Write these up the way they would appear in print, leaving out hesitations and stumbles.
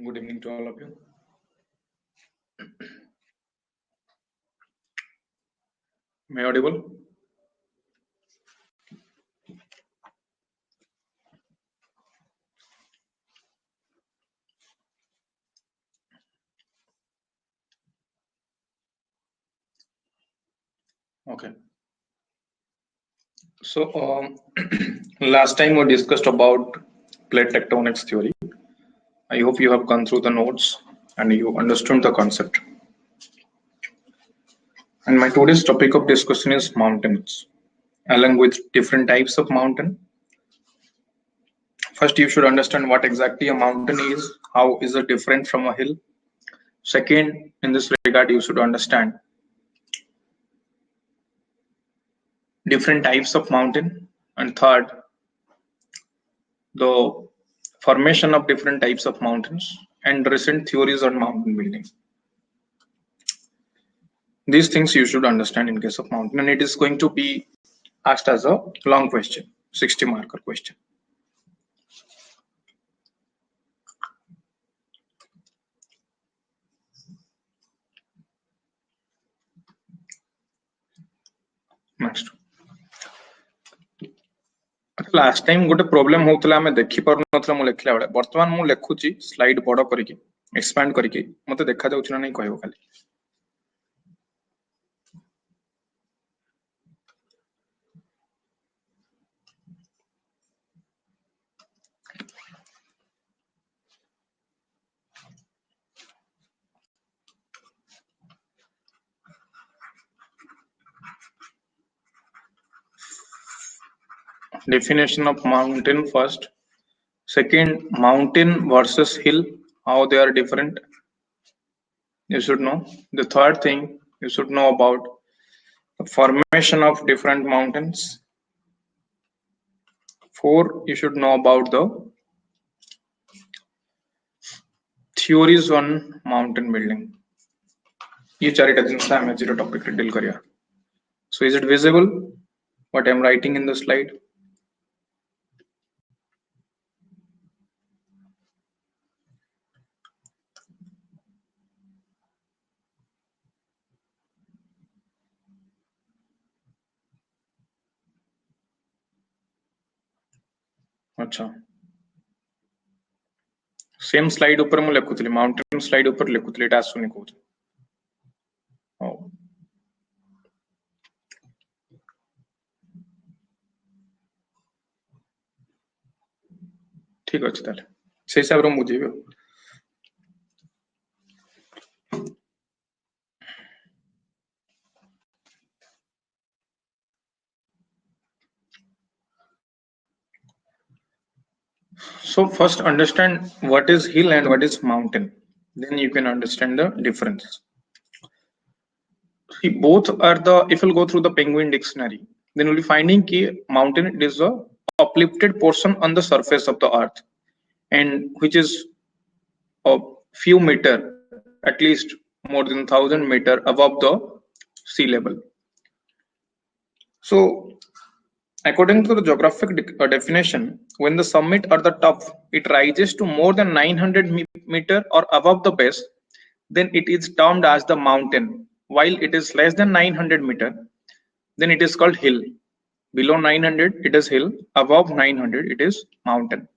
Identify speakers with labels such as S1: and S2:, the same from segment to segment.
S1: Good evening to all of you. Am I audible? Okay. So last time we discussed about plate tectonics theory. I hope you have gone through the notes and you understood the concept. And my today's topic of discussion is mountains, along with different types of mountain. First, you should understand what exactly a mountain is, how is it different from a hill. Second, in this regard, you should understand different types of mountain. And third, the formation of different types of mountains and recent theories on mountain building. These things you should understand in case of mountain, and it is going to be asked as a long question, 60 marker question. Next. Last time गोटे problem होतला हमें देखि पर नथला मु लेखला बेले वर्तमान मु लेखुची slide बड़ करिके एक्सपांड करिके मते देखा जाउछ ना नहीं कहबो खाली definition of mountain first, second mountain versus hill, how they are different you should know. The third thing you should know about the formation of different mountains. Four, you should know about the theories on mountain building. ये चारिटा जिनस आमे आज topic रे deal करिया. So is it visible what I am writing in the slide? अच्छा same slide ऊपर मु लेखुतली mountain slide ऊपर लेखुतली एटा आसुनी कहू हो ठीक अछि ताले से हिसाब रे मु बुझिबो. So first understand what is hill and what is mountain, then you can understand the difference. See, both are the, if you'll go through the Penguin dictionary, then you'll be finding ki mountain is a uplifted portion on the surface of the earth, and which is a few meter, at least more than 1,000 meter above the sea level. So according to the geographic definition, when the summit or the top it rises to more than 900 meter or above the base, then it is termed as the mountain. While it is less than 900 meter, then it is called hill. Below 900 it is hill, above 900 it is mountain.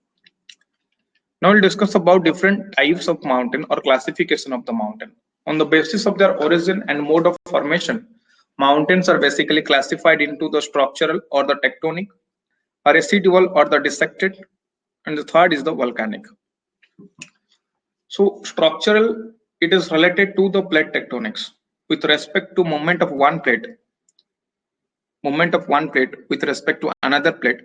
S1: Now we'll discuss about different types of mountain or classification of the mountain. On the basis of their origin and mode of formation, mountains are basically classified into the structural or the tectonic, a residual or the dissected, and the third is the volcanic. So structural, it is related to the plate tectonics with respect to movement of one plate with respect to another plate.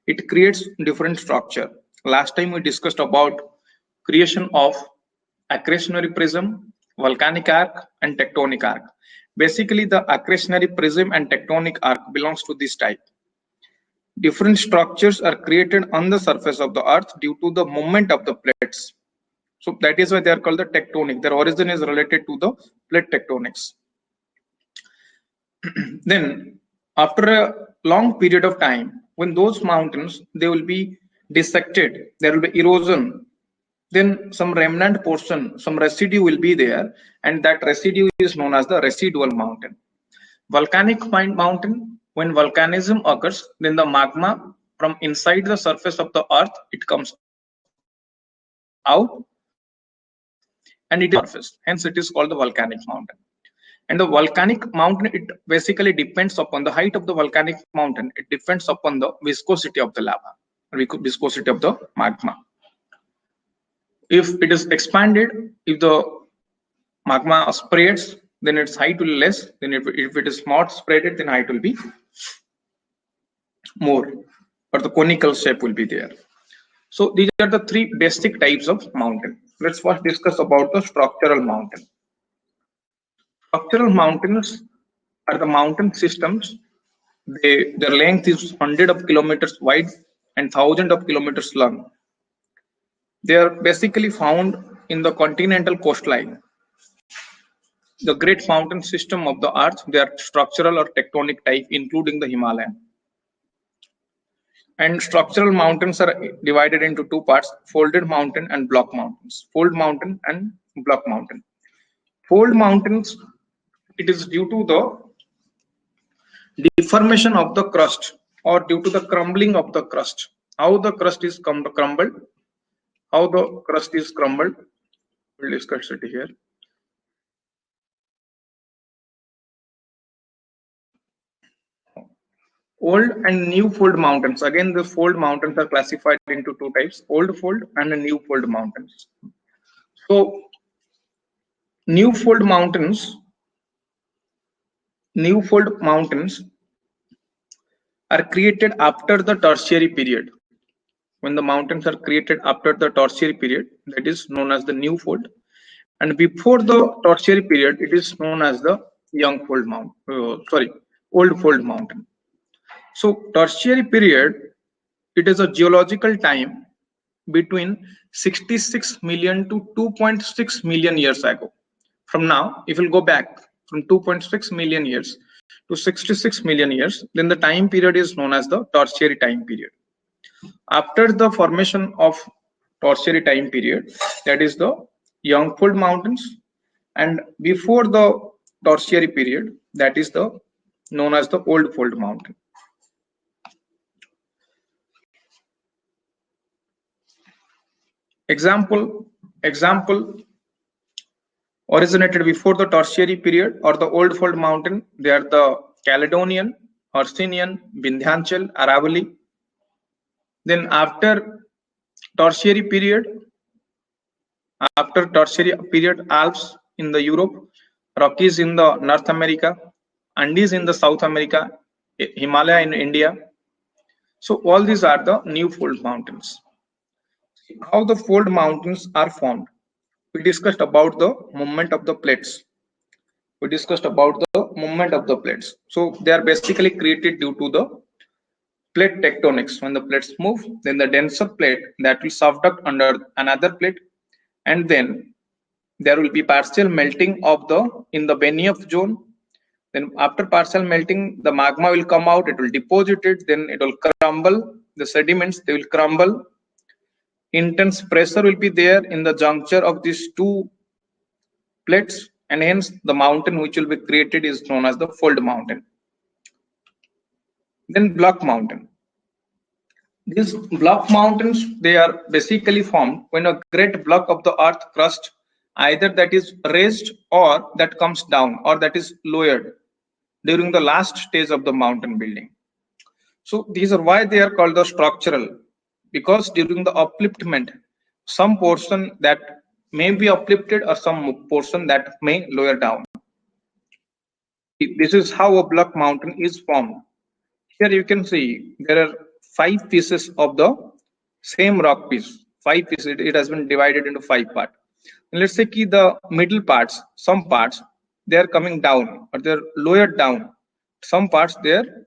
S1: It creates different structure. Last time we discussed about creation of accretionary prism, volcanic arc, and tectonic arc. Basically, the accretionary prism and tectonic arc belongs to this type. Different structures are created on the surface of the earth due to the movement of the plates. So that is why they are called the tectonic. Their origin is related to the plate tectonics. Then after a long period of time, when those mountains, they will be dissected, there will be erosion then some remnant portion, some residue will be there, and that residue is known as the residual mountain. Volcanic mountain, when volcanism occurs, then the magma from inside the surface of the earth, it comes out and it is surface. Hence, it is called the volcanic mountain. And the volcanic mountain, it basically depends upon the height of the volcanic mountain. It depends upon the viscosity of the lava, viscosity of the magma. If it is expanded, if the magma spreads, then its height will be less. Then if it is not spreaded, then height will be more, but the conical shape will be there. So these are the three basic types of mountain. Let's first discuss about the structural mountain. Structural mountains are the mountain systems. Their length is 100 of kilometers wide and 1000 of kilometers long. They are basically found in the continental coastline. The great mountain system of the earth, they are structural or tectonic type, including the Himalayan. And structural mountains are divided into two parts: folded mountain and block mountains. Fold mountain and block mountain. Fold mountains, it is due to the deformation of the crust or due to the crumbling of the crust. How the crust is crumbled? How the crust is crumbled? We'll discuss it here. Old and new fold mountains. Again, the fold mountains are classified into two types: old fold and new fold mountains. So, new fold mountains are created after the tertiary period. When the mountains are created after the tertiary period, that is known as the new fold, and before the tertiary period, it is known as the young fold old fold mountain. So tertiary period, it is a geological time between 66 million to 2.6 million years ago. From now, if we'll go back from 2.6 million years to 66 million years, then the time period is known as the tertiary time period. After the formation of tertiary time period, that is the young fold mountains, and before the tertiary period, that is the known as the old fold mountain. Example originated before the tertiary period or the old fold mountain, they are the Caledonian, Hercynian, Vindhyachal, Aravalli. Then after tertiary period, Alps in the Europe, Rockies in the North America, Andes in the South America, Himalaya in India. So all these are the new fold mountains. How the fold mountains are formed? We discussed about the movement of the plates. So they are basically created due to the plate tectonics. When the plates move, then the denser plate that will subduct under another plate, and then there will be partial melting of in the Benioff zone. Then after partial melting, the magma will come out, it will deposit it, then it will crumble. The sediments, they will crumble. Intense pressure will be there in the juncture of these two plates, and hence the mountain which will be created is known as the fold mountain. Then block mountain. These block mountains, they are basically formed when a great block of the earth crust, either that is raised or that comes down or that is lowered during the last stage of the mountain building. So these are why they are called the structural, because during the upliftment, some portion that may be uplifted or some portion that may lower down. This is how a block mountain is formed. Here you can see there are 5 pieces of the same rock piece. 5 pieces. It has been divided into 5 parts. And let's say the middle parts, some parts, they are coming down or they're lowered down. Some parts they're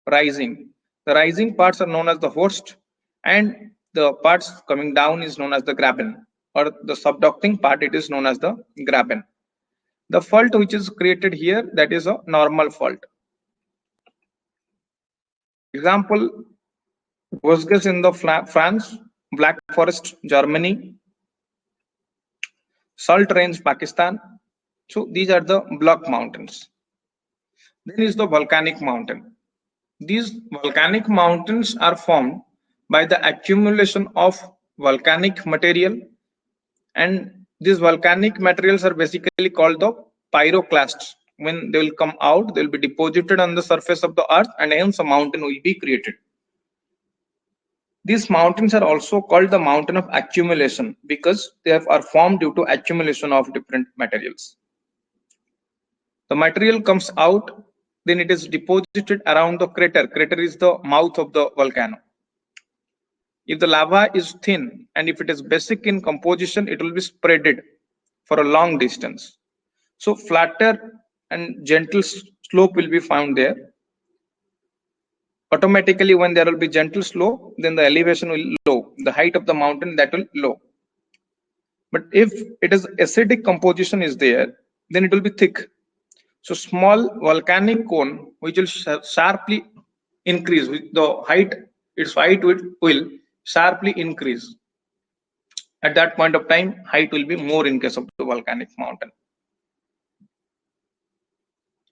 S1: rising. The rising parts are known as the horst, and the parts coming down is known as the graben, or the subducting part, it is known as the graben. The fault which is created here, that is a normal fault. Example, Vosges in the France, Black Forest, Germany, Salt Range, Pakistan. So these are the block mountains. Then is the volcanic mountain. These volcanic mountains are formed by the accumulation of volcanic material, and these volcanic materials are basically called the pyroclasts. When they will come out, they will be deposited on the surface of the earth, and hence a mountain will be created. These mountains are also called the mountain of accumulation because they are formed due to accumulation of different materials. The material comes out, then it is deposited around the crater. Crater is the mouth of the volcano. If the lava is thin and if it is basic in composition, it will be spreaded for a long distance. So flatter and gentle slope will be found there. Automatically, when there will be gentle slope, then the elevation will low. The height of the mountain, that will low. But if it is acidic composition is there, then it will be thick. So small volcanic cone, which will sharply increase with the height, its height will sharply increase. At that point of time, height will be more in case of the volcanic mountain.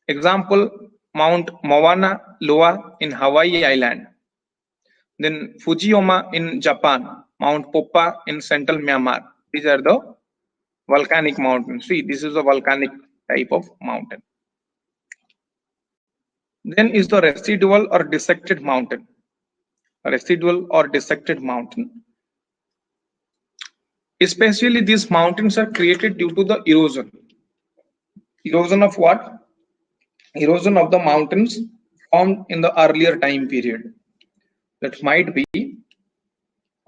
S1: Example, Mount Mauna Loa in Hawaii Island. Then Fujiyama in Japan, Mount Popa in central Myanmar. These are the volcanic mountains. See, this is a volcanic type of mountain. Then is the residual or dissected mountain. Residual or dissected mountain. Especially these mountains are created due to the erosion. Erosion of what? Erosion of the mountains formed in the earlier time period. That might be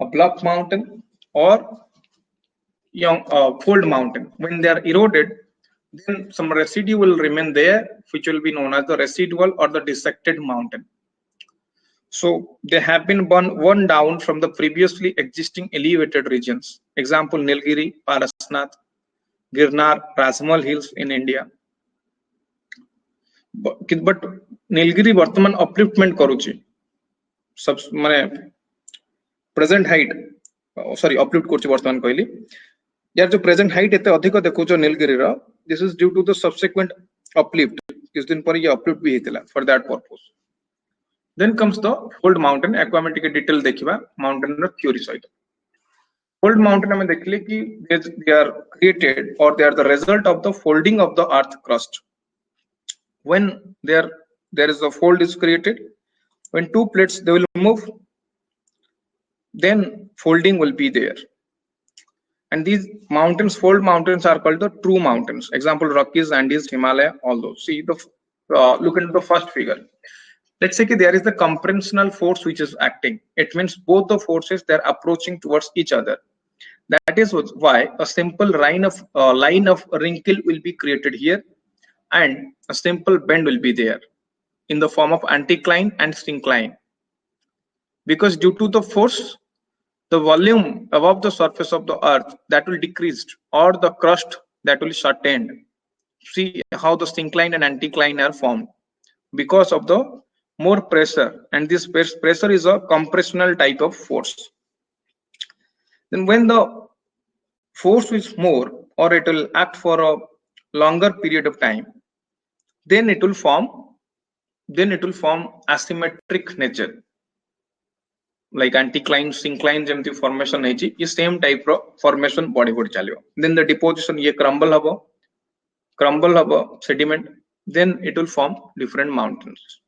S1: a block mountain or young fold mountain. When they are eroded, then some residue will remain there, which will be known as the residual or the dissected mountain. So they have been worn down from the previously existing elevated regions. Example, Nilgiri, Parasnath, Girnar, Rasmal Hills in India. But Nilgiri वर्तमान upliftment करूची सब माने present height sorry uplift करूची वर्तमान कहली यार जो present height एते अधिक देखो जो नीलगिरी रा this is due to the subsequent uplift किस दिन पर ये uplift भी हेतला for that purpose. Then comes the fold mountain. aquatic detail देखिबा mountain रा theory सहित. Fold mountain हमें देखले कि they are created or they are the result of the folding of the earth crust. When there is a fold is created, when two plates they will move, then folding will be there. And these mountains, fold mountains, are called the true mountains. Example, Rockies, Andes, Himalaya, all those. See the look into the first figure. Let's say there is the compressional force which is acting. It means both the forces they are approaching towards each other. That is why a simple line of wrinkle will be created here, and a simple bend will be there in the form of anticline and syncline. Because due to the force, the volume above the surface of the earth that will decrease, or the crust that will shortened. See how the syncline and anticline are formed because of the more pressure, and this pressure is a compressional type of force. Then when the force is more, or it will act for a longer period of time, then it will form asymmetric nature, like anticline, syncline jemti formation hechi, is same type of formation body would chaliyo. Then the deposition ye crumble habo sediment, then it will form different mountains.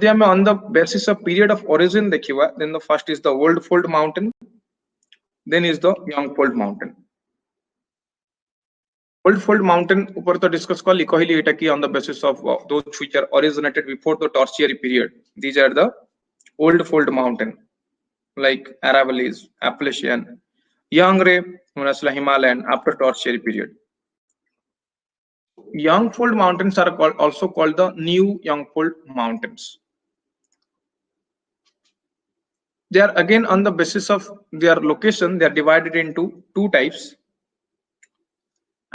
S1: On the basis of period of origin देखिवा, then the first is the old fold mountain, then is the young fold mountain. Old fold mountain ऊपर तो discuss कर लिखो ही कि on the basis of those which are originated before the tertiary period. These are the old fold mountain, like Aravallis, Appalachian, young ray, Himalayan after tertiary period. Young fold mountains are also called the new young fold mountains. They are again on the basis of their location, they are divided into two types: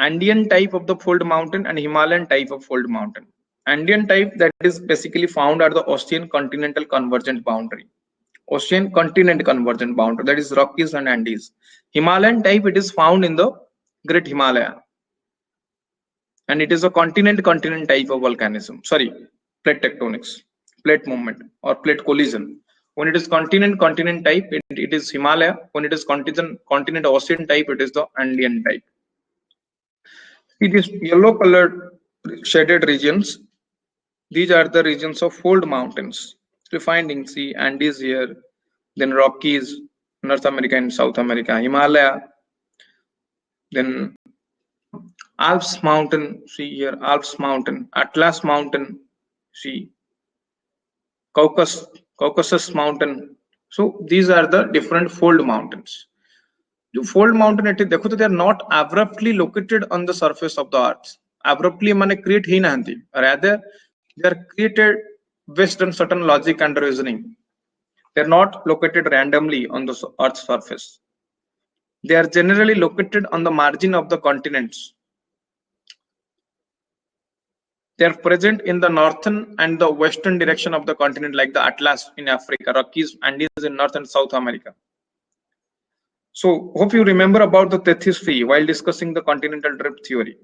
S1: Andean type of the fold mountain and Himalayan type of fold mountain. Andean type, that is basically found at the ocean continental convergent boundary. Ocean continent convergent boundary, that is Rockies and Andes. Himalayan type, it is found in the Great Himalaya, and it is a continent-continent type of volcanism. Sorry, plate tectonics, plate movement or plate collision. When it is continent-continent type, it is Himalaya. When it is continent ocean type, it is the Andean type. It is yellow colored shaded regions. These are the regions of fold mountains. So finding see Andes here, then Rockies, North America and South America, Himalaya, then Alps mountain, see here, Alps mountain, Atlas mountain, see, Caucasus mountain. So these are the different fold mountains. The fold mountain, they are not abruptly located on the surface of the earth. Abruptly mane create hi nahanti. Rather, they are created based on certain logic and reasoning. They are not located randomly on the earth's surface. They are generally located on the margin of the continents. They are present in the northern and the western direction of the continent, like the Atlas in Africa, Rockies, Andes in North and South America. So, hope you remember about the Tethys Tree while discussing the continental drift theory.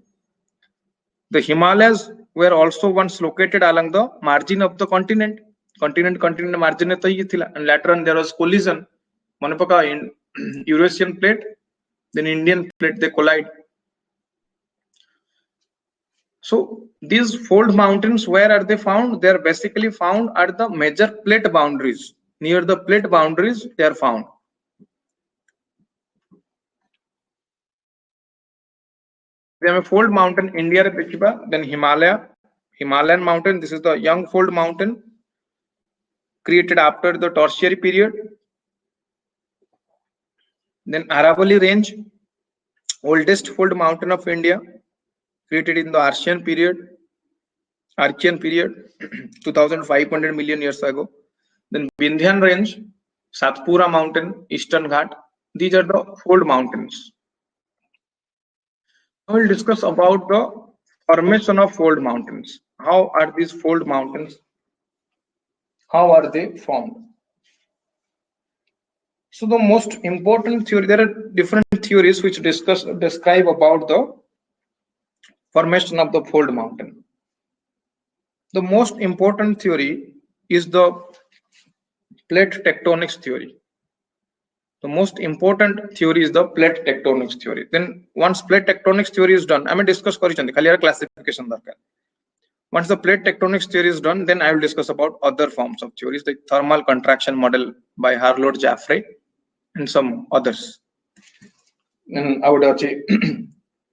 S1: The Himalayas were also once located along the margin of the continent. Continent margin and later on there was collision. Manapaka in Eurasian plate, then Indian plate, they collide. So these fold mountains, where are they found? They are basically found at the major plate boundaries. Near the plate boundaries, they are found. We have a fold mountain, India, then Himalayan mountain. This is the young fold mountain created after the tertiary period. Then Aravalli range, oldest fold mountain of India, created in the Archean period, 2500 million years ago. Then Vindhyan range, Satpura mountain, Eastern Ghat. These are the fold mountains. I will discuss about the formation of fold mountains. How are these fold mountains? How are they formed? So the most important theory, there are different theories which describe about the formation of the fold mountain. The most important theory is the plate tectonics theory. The most important theory is the plate tectonics theory. Then once plate tectonics theory is done, I may discuss classification. Once the plate tectonics theory is done, then I will discuss about other forms of theories like thermal contraction model by Harlow Jaffray and some others. And I would say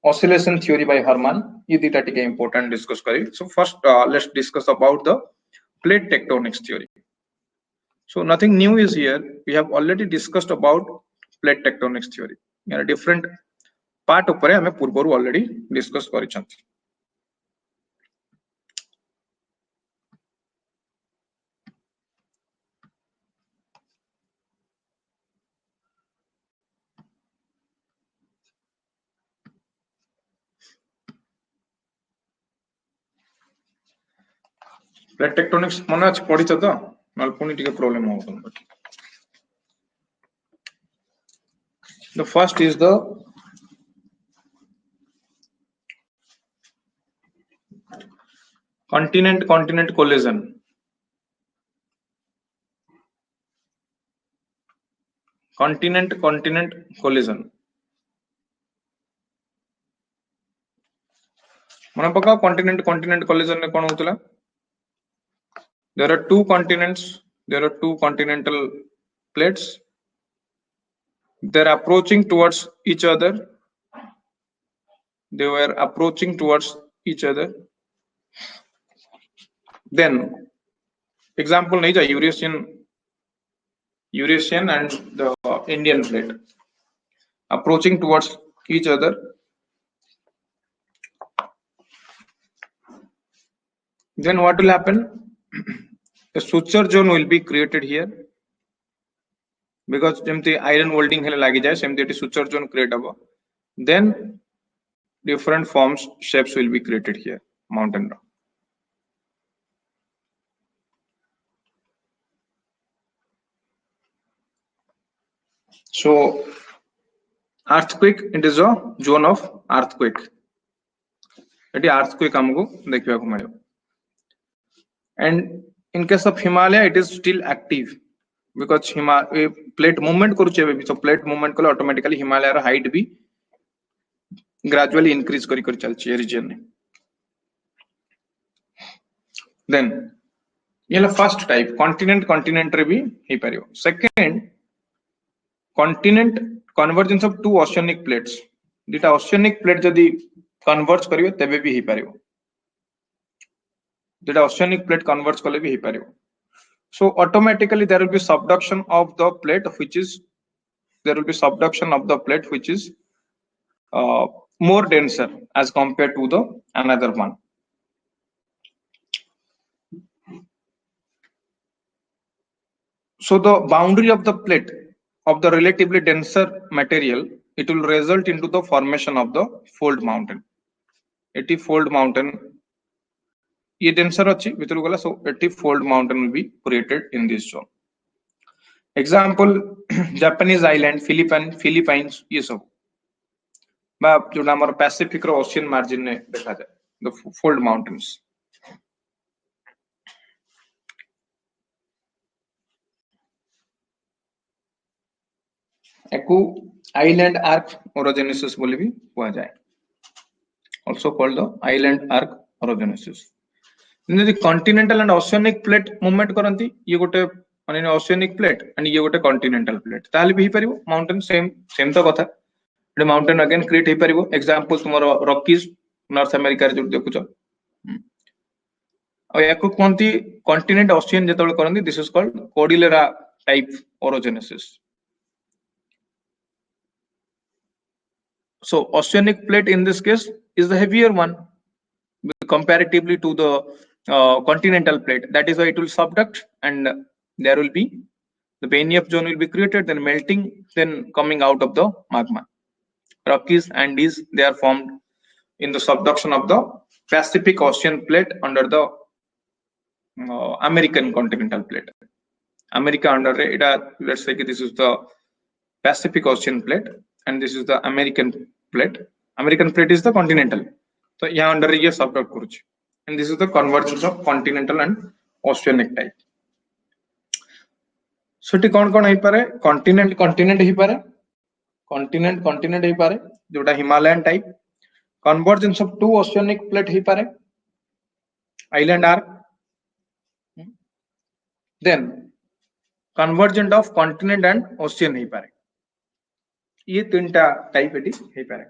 S1: oscillation theory by Hermann. This is important discuss. So first, let's discuss about the plate tectonics theory. So nothing new is here. We have already discussed about plate tectonics theory. There are different part of it already discussed. Plate tectonics मन आज पढ़ी तो नलपुनी टिके problem हो The first is the continent collision. Continent collision. मन पका continent collision ने कौन होतला? There are two continents. There are two continental plates. They're approaching towards each other. They were approaching towards each other. Then, example nahi ja Eurasian and the Indian plate approaching towards each other. Then what will happen? A suture zone will be created here because jemti iron welding hele lagi jaye semti eti suture zone create habo. Then different forms shapes will be created here mountain. So earthquake, it is a zone of earthquake. It earthquake हमको देखिए को मिले. And in case of Himalaya, it is still active because plate movement करुचे भी, so plate movement को automatically Himalaya रा height भी gradually increase करी चलची है region में. Then ये first type continent रे भी ही परियो. Second, continent convergence of two oceanic plates. दिटा oceanic plate जदि converge करियो तबे भी ही परियो. दिटा oceanic plate converge कले भी ही परियो. So automatically there will be subduction of the plate, which is more denser as compared to the another one. So the boundary of the plate of the relatively denser material, it will result into the formation of the fold mountain. It fold mountain ये denser अच्छी वितरु गला, so it fold mountain will be created in this zone. Example Japanese island, Philippines ये सब बा जो नामर Pacific रो ocean margin ने देखा जाए the fold mountains. Echo island arc orogenesis बोले भी हुआ जाए, also called the island arc orogenesis. The continental and oceanic plate movement करंती ये गोटे माने oceanic plate and ये गोटे continental plate ताले भी ही परिवो mountain same तो कथा ये mountain again create ही परिवो. Example तुम्हारा Rockies North America रे जो देखो चल और एको कौनती continent ocean जेतोल करंती, this is called Cordillera type orogenesis. So oceanic plate in this case is the heavier one comparatively to the continental plate. That is why it will subduct and there will be the Benioff zone will be created, then melting, then coming out of the magma. Rockies, Andes, they are formed in the subduction of the Pacific Ocean plate under the American continental plate. America under it, let's say this is the Pacific Ocean plate and this is the American plate. American plate is the continental. So यहाँ under ये subduct करूँगी. And this is the convergence of continental and oceanic type. So T कौन ही पारे continent ही पारे continent ही पारे जोड़ा Himalayan type. Convergence of two oceanic plate ही पारे island arc. Then convergence of continent and ocean ही पारे. ये तीनटा टाइप एटी हे पारे.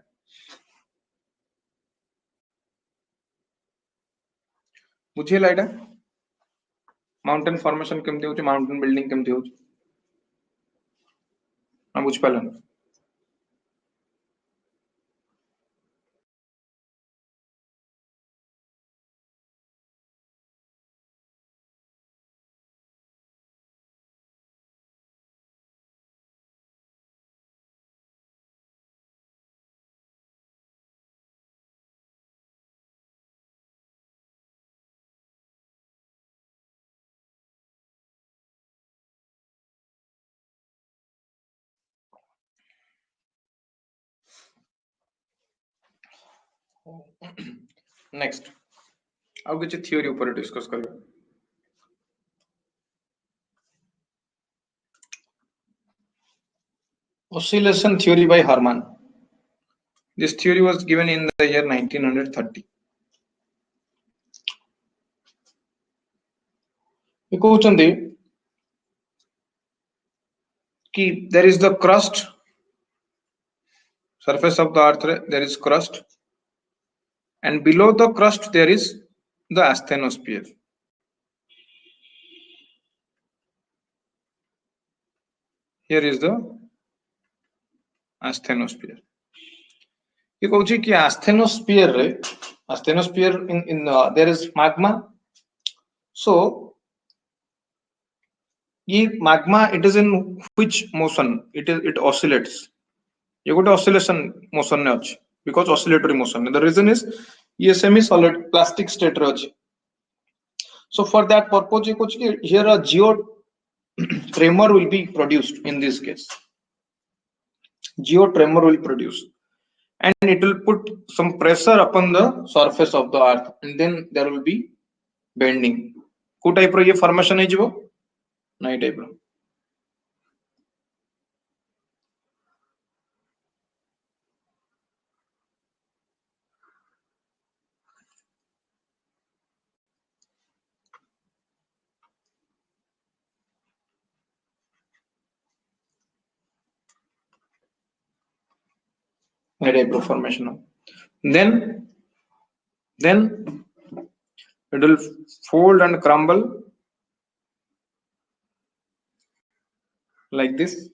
S1: बुझे लाइडा माउंटेन फॉर्मेशन केमती होची, माउंटेन बिल्डिंग केमती होची ना बुझ पालन. Next, आउ किसी theory ऊपर डिस्कस करियो. Oscillation theory by Hermann. This theory was given in the year 1930. ये कहते कि there is the crust, surface of the earth, there is crust, and below the crust there is the asthenosphere. Here is the asthenosphere. ये कहूँ कि asthenosphere in there is magma. So ये magma, it is in which motion? It oscillates. ये गोटे oscillation motion ने अच्छी because oscillatory motion. The reason is ये semi-solid plastic state रे अच्छी. So for that purpose ये कुछ कि here a geo tremor will be produced in this case. geotremor will produce, and it will put some pressure upon the surface of the earth, and then there will be bending. को type रो ये formation है जो नहीं type रो नहीं type row formation. Then it will fold and crumble like this.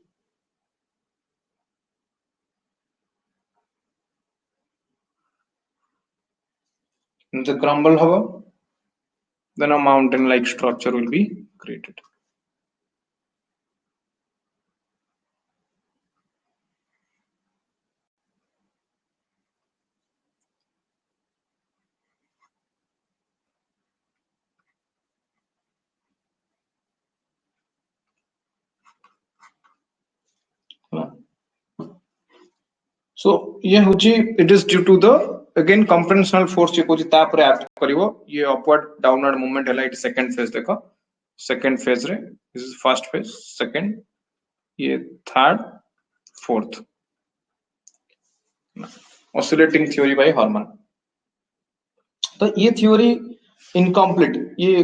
S1: And the crumble hover, then a mountain like structure will be created. So ये होची it is due to the again compressional force ये कोची ताप रे act करिवो ये upward downward movement है light second phase देखो second phase रे this is first phase second ये third fourth oscillating theory by Harman. तो ये theory incomplete ये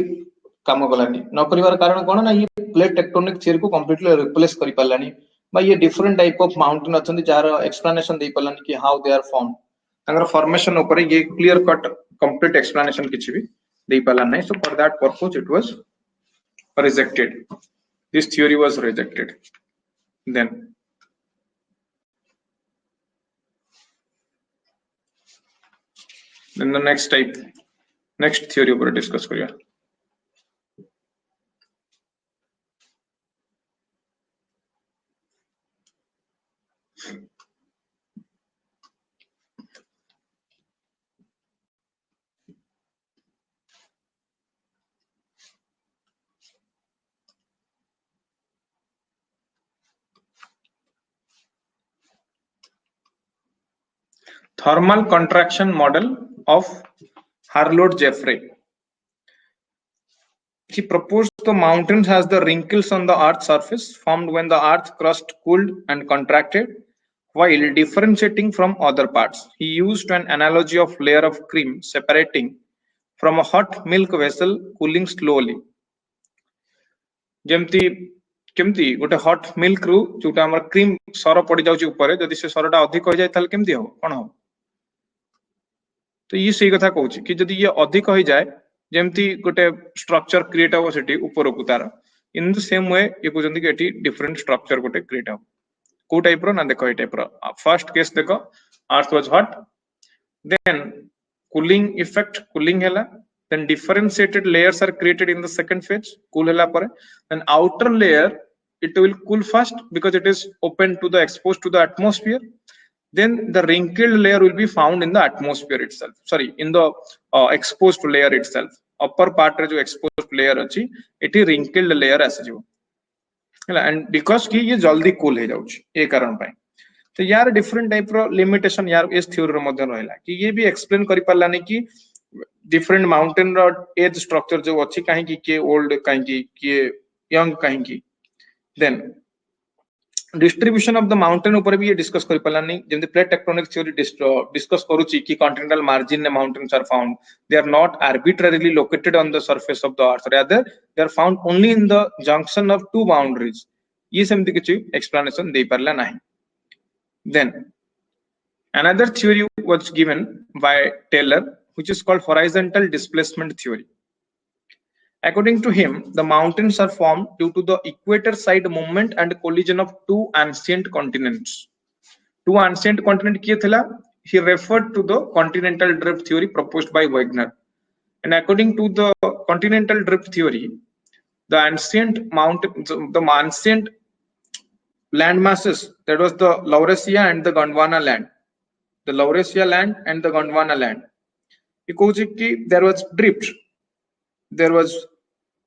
S1: काम गलानी न करिवार कारण कोन ना ये plate tectonic theory को completely replace करि पालानी बा ये different type of mountain अछंती जार explanation दे पालानी कि how they are formed अगर formation ऊपर ये clear cut complete explanation किछि भी दे पाला नहीं. So for that purpose it was rejected, this theory was rejected. Then the next type next theory ऊपर discuss करिया. Thermal contraction model of Harlow-Jeffrey. He proposed the mountains as the wrinkles on the Earth's surface formed when the Earth's crust cooled and contracted, while differentiating from other parts. He used an analogy of layer of cream separating from a hot milk vessel cooling slowly. जेमती केमती गोटे hot milk रु जोटा हमर cream sir पड़ी जाउची ऊपर जदी से सरटा अधिक हो जाय ताल केमती हो कोन हो. तो ये सही कथा कहूची कि जदी ये अधिक हो जाय जेमती गोटे स्ट्रक्चर क्रिएट हो सेठी ऊपर को तार इन द सेम वे ये कहउचंदी कि एठी डिफरेंट स्ट्रक्चर गोटे क्रिएट हो को टाइप रो ना देखो ए टाइप रो. फर्स्ट केस देखो earth was hot then cooling effect cooling हैला then differentiated layers are created in the second phase cool hela pare then outer layer it will cool first because it is open to the exposed to the atmosphere, then the wrinkled layer will be found in the atmosphere itself, sorry in the exposed layer itself. upper part re jo exposed layer achi eti wrinkled layer ase jibo hela and because ki ye jaldi cool he jauchi e karan pai. तो यार different type रो limitation यार इस theory रो मध्य रहला कि ये भी explain करि पालानी कि डिफरेंट माउंटेन रो एज स्ट्रक्चर जो अछि काहे कि के ओल्ड काहे कि के यंग काहे कि then distribution of the mountain ऊपर भी ये डिस्कस करि पालानी जेमति प्लेट टेक्टोनिक थ्योरी डिस्कस करूची कि कॉन्टिनेंटल मार्जिन ने mountains are found they are not arbitrarily located on the surface of the earth rather they are found only in the junction of two boundaries. ये सेमति किछि explanation दे परला नाही. Then another theory was given by Taylor, which is called horizontal displacement theory. According to him, the mountains are formed due to the equator side movement and collision of two ancient continents. Two ancient continents kiye thila? He referred to the continental drift theory proposed by Wegener. And according to the continental drift theory, the ancient land masses, that was the Laurasia and the Gondwana land. The Laurasia land and the Gondwana land. Because there was drift, there was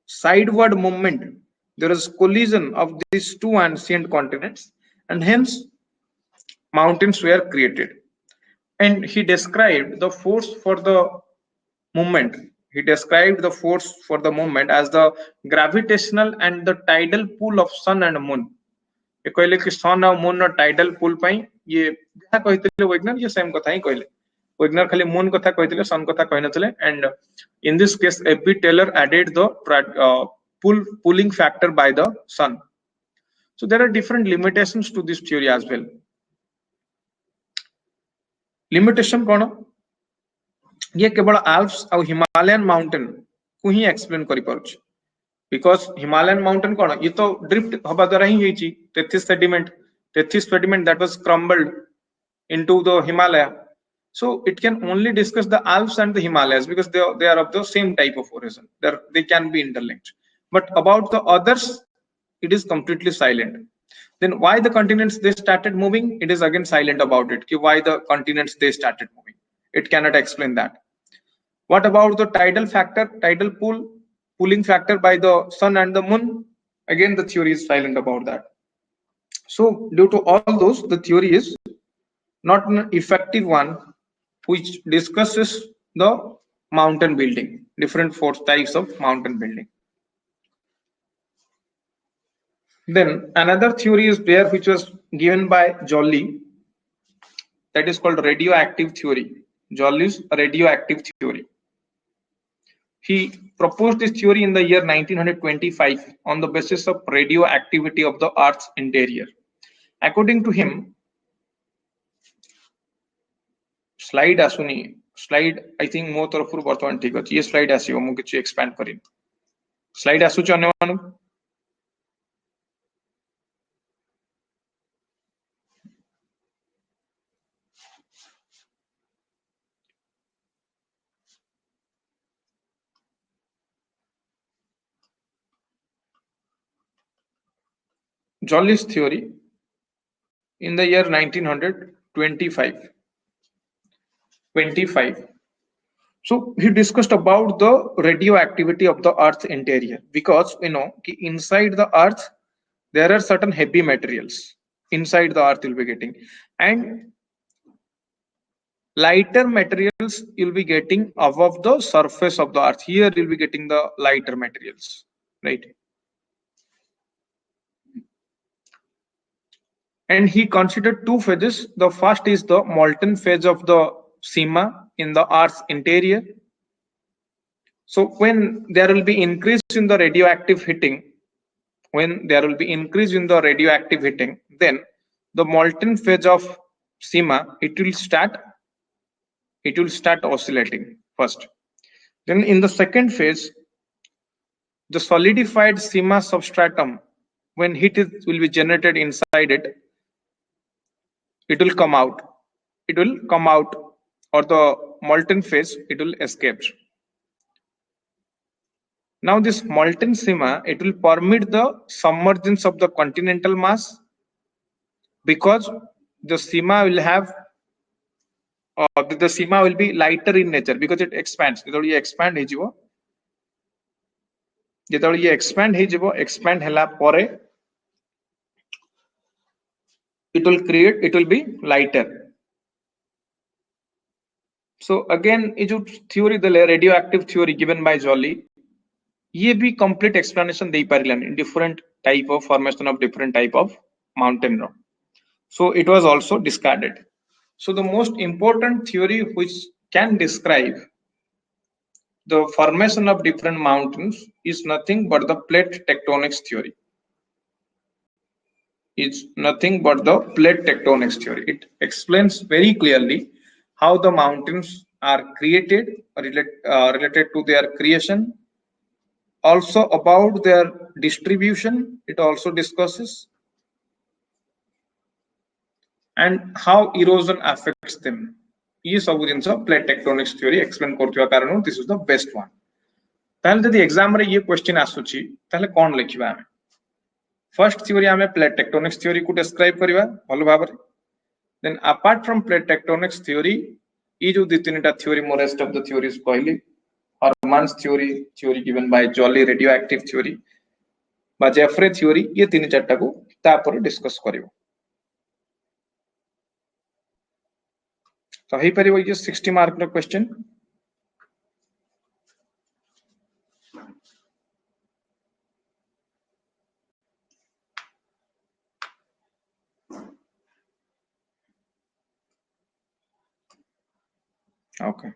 S1: sideward movement, there was collision of these two ancient continents, and hence mountains were created. And he described the force for the movement. He described the force for the movement as the gravitational and the tidal pull of sun and moon. ये कहले कि सन और moon tidal पुल पई ये जहा कहितले वैज्ञानिक ये same कथा ही कहले वैज्ञानिक खाली मून कथा कहितले सन कथा कहि नथले and in this case AB Taylor added the pulling factor by the sun. So there are different limitations to this theory as well. Limitation कौन ये केवल आल्प्स और हिमालयन माउंटेन को ही एक्सप्लेन करि पारुछ बिकॉज हिमालयन माउंटेन कौन ये तो drift हवा द्वारा ही होईची Tethys sediment that was crumbled into the Himalaya. So it can only discuss the Alps and the Himalayas because they are of the same type of origin. They can be interlinked. But about the others, it is completely silent. Then why the continents they started moving? It is again silent about it. Why the continents they started moving? It cannot explain that. What about the tidal factor, tidal pulling factor by the sun and the moon? Again, the theory is silent about that. So due to all those, the theory is not an effective one which discusses the mountain building, different four types of mountain building. Then another theory is there which was given by Joly, that is called radioactive theory. Joly's radioactive theory. He proposed this theory in the year 1925 on the basis of radioactivity of the Earth's interior. According to him, slide आसुनी slide I think मो तरफ बर्तमान ठीक अच्छे ये slide आसो मु किछि एक्सपैंड करिन स्लाइड आसुच अन्य मान Joly's theory in the year 1925. So he discussed about the radioactivity of the Earth's interior because you know inside the Earth there are certain heavy materials inside the Earth you'll be getting, and lighter materials you'll be getting above the surface of the Earth. Here you'll be getting the lighter materials, right? And he considered two phases. The first is the molten phase of the Sima in the Earth's interior. So when there will be increase in the radioactive heating, then the molten phase of Sima it will start oscillating first. Then in the second phase, the solidified Sima substratum, when heat will be generated inside it, it will come out. Or the molten phase, it will escape. Now this molten Sima, it will permit the submergence of the continental mass because the Sima will have, the Sima will be lighter in nature because it expands. Expand hela pore, it will be lighter. So again, ये जो theory दले radioactive theory given by Joly, ये भी complete explanation they पारिलानी in different type of formation of different type of mountain rock. So it was also discarded. So the most important theory which can describe the formation of different mountains is nothing but the plate tectonics theory. It's nothing but the plate tectonics theory. It explains very clearly how the mountains are created, related to their creation, also about their distribution. It also discusses, and how erosion affects them. This plate tectonics theory explain करथिवा कारण this is the best one. ताले यदि exam रे ये question आसुची ताले कोन लिखिबा हमें फर्स्ट थ्योरी हमें प्लेट टेक्टोनिक्स थ्योरी को डिस्क्राइब करिवा भलो भाबरे. Then apart from plate tectonics theory ये जो दि तीनटा थ्योरी मो रेस्ट ऑफ द थ्योरीज कहली हरमान्स theory given by Joly radioactive theory बा जेफ्रे थ्योरी ये तीन चारटा को तापर डिस्कस करिवो. तो हे परिबो ये 60 मार्क रो question. Okay.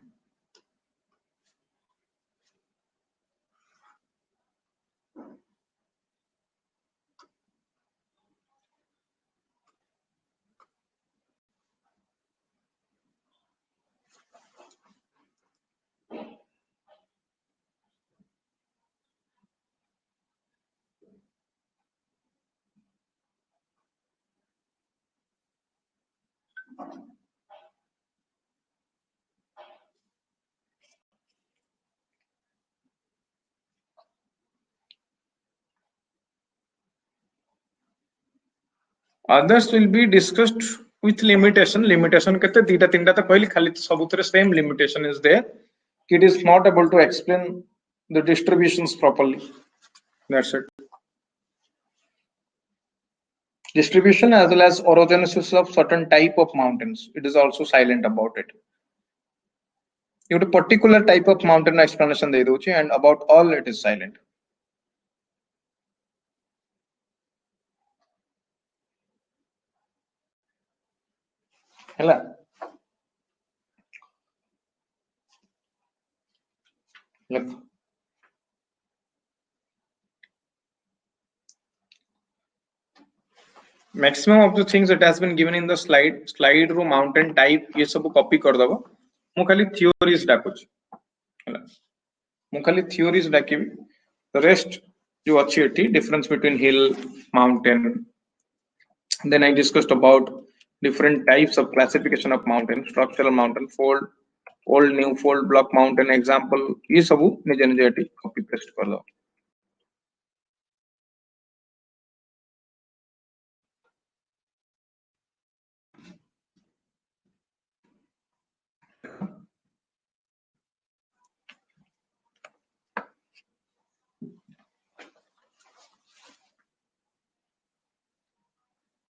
S1: Others will be discussed with limitation. Limitation kete dita tinta ta कहली खाली सबुतरे same limitation is there. It is not able to explain the distributions properly. That's it. Distribution as well as orogenesis of certain type of mountains. It is also silent about it. You have a particular type of mountain explanation they दूची and about all it is silent. ହେଲା look. Maximum of the things that has been given in the slide row mountain type ये सब copy कर दबो. मु खाली theories डाकुच ହେଲା मु खाली theories डाकिबी. The rest जो अच्छी है difference between hill mountain. Then I discussed about different types of classification of mountain, structural mountain, fold, old new fold block mountain example ये सब निजे निजे copy paste कर दो.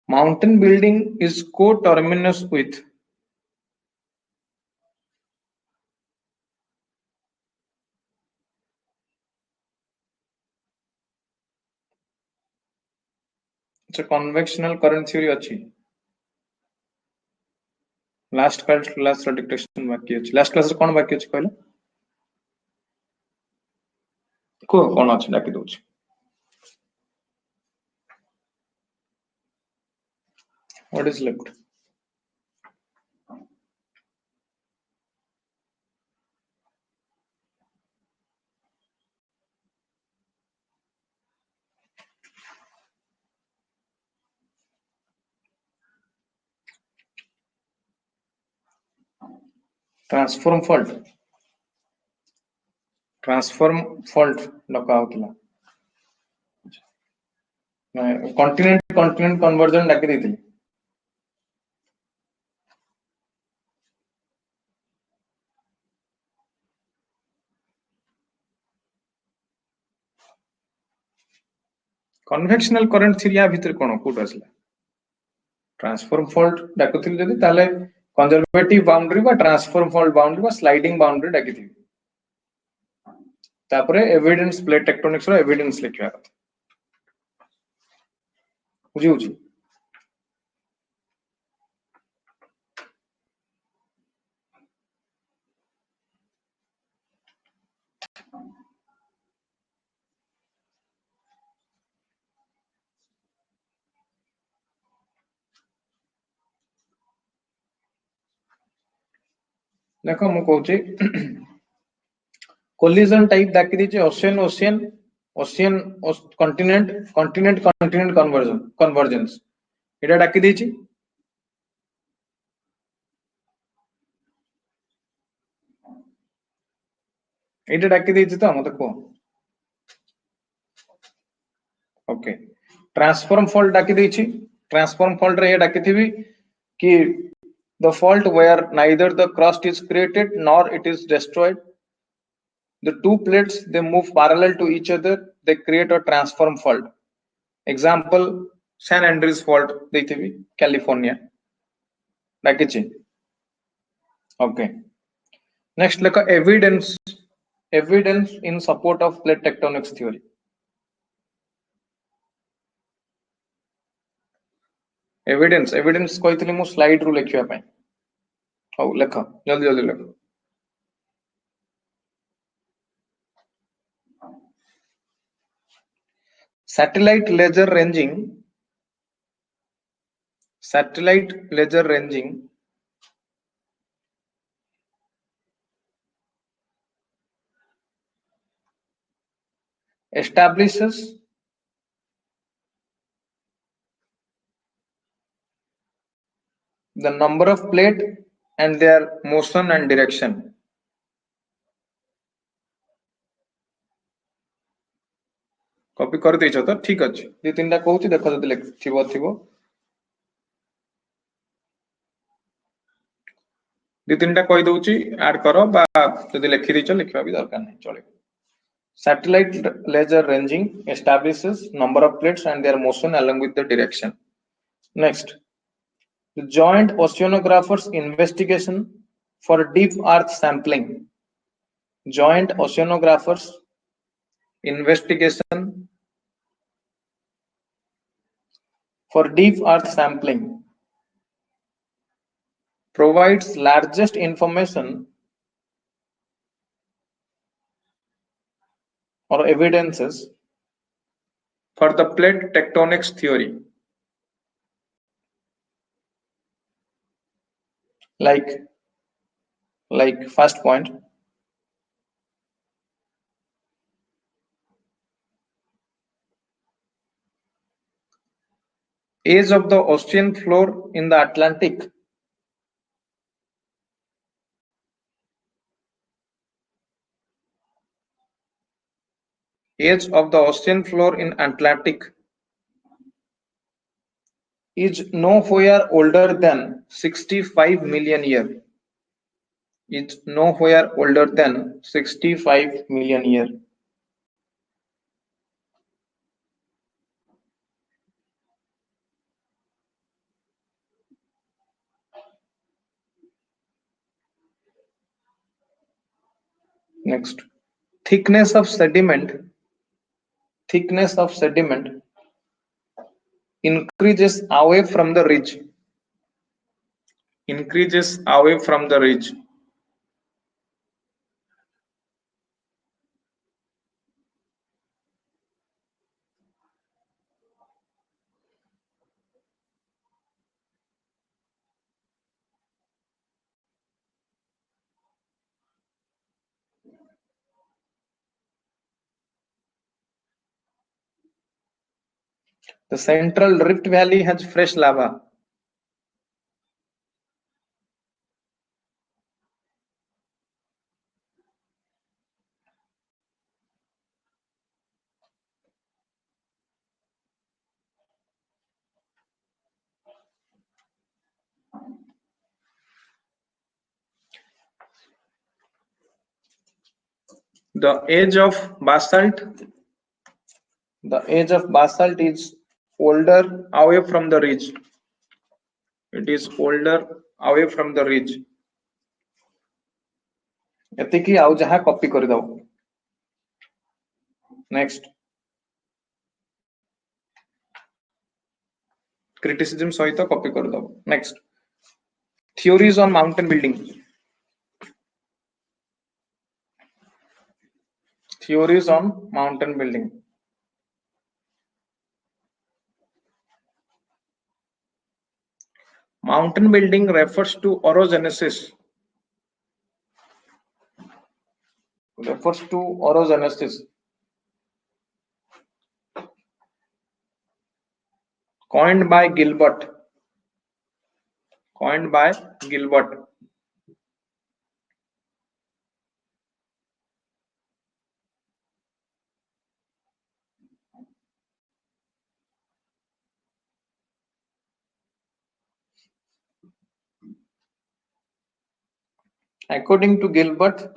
S1: Mountain building is coterminous with it's a convectional current theory अच्छी. Last class dictation बाकी अच्छी. Last class कौन बाकी अच्छी कहले? को कौन अच्छी डाकी दोची? What is left? Transform fault. Transform fault लगा होतिला. Continent conversion डाकी देती. Convectional current theory या भीतर कौन कोड असला. Transform fault डाकुथिल जदी ताले conservative boundary बा transform fault boundary बा sliding boundary डाकी थी. तापरे evidence plate tectonics रो evidence लिखिया था. बुझी देखो मु कहूची collision type डाकी दीचे ocean continent convergence एटा डाकी दीची एटा डाकी दीची तो मते को ओके ट्रांसफॉर्म फॉल्ट डाकी दीची ट्रांसफॉर्म फॉल्ट रे डाकी थीबी कि the fault where neither the crust is created nor it is destroyed. The two plates they move parallel to each other, they create a transform fault. Example San Andreas fault देथिबी California डाकिछि Okay. Next, like a evidence in support of plate tectonics theory. Evidence କହିଥିଲି ମୁଁ slide ରୁ ଲେଖିବା ପାଇଁ। ହଉ ଲେଖ ଜଲ୍ଦି ଜଲ୍ଦି ଲେଖ। Satellite laser ranging establishes the number of plate and their motion and direction. Copy कर देइछ तो ठीक अछि दि तीनटा कहूची देखो जदि लिखथिबो थिबो दि तीनटा कहि दउची ऐड करो बा जदि लिखि देइछ लिखबा भी दरकार नहीं चले। Satellite laser ranging establishes number of plates and their motion along with the direction. Next, the joint oceanographers investigation for deep earth sampling. Joint oceanographers investigation for deep earth sampling provides largest information or evidences for the plate tectonics theory. Like first point, age of the ocean floor in the Atlantic. Age of the ocean floor in Atlantic is nowhere older than 65 million year. Is nowhere older than 65 million year. Next, thickness of sediment increases away from the ridge. Increases away from the ridge. The central Rift Valley has fresh lava. The age of basalt is older away from the ridge. It is older away from the ridge. एतिकी आउ जहा copy कर दो। Next, criticism सहित copy कर दो। Next, theories on mountain building. Theories on mountain building. Mountain building refers to orogenesis. Coined by Gilbert. According to Gilbert,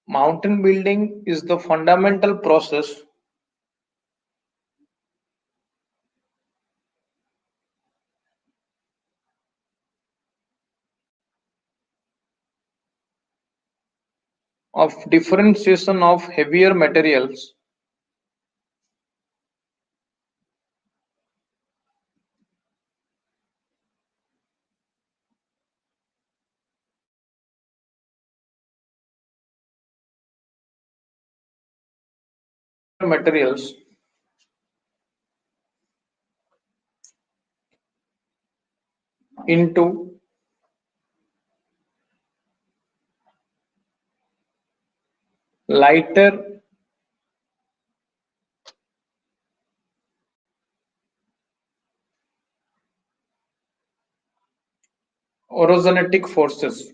S1: Mountain building is the fundamental process of differentiation of heavier materials materials into lighter orogenetic forces.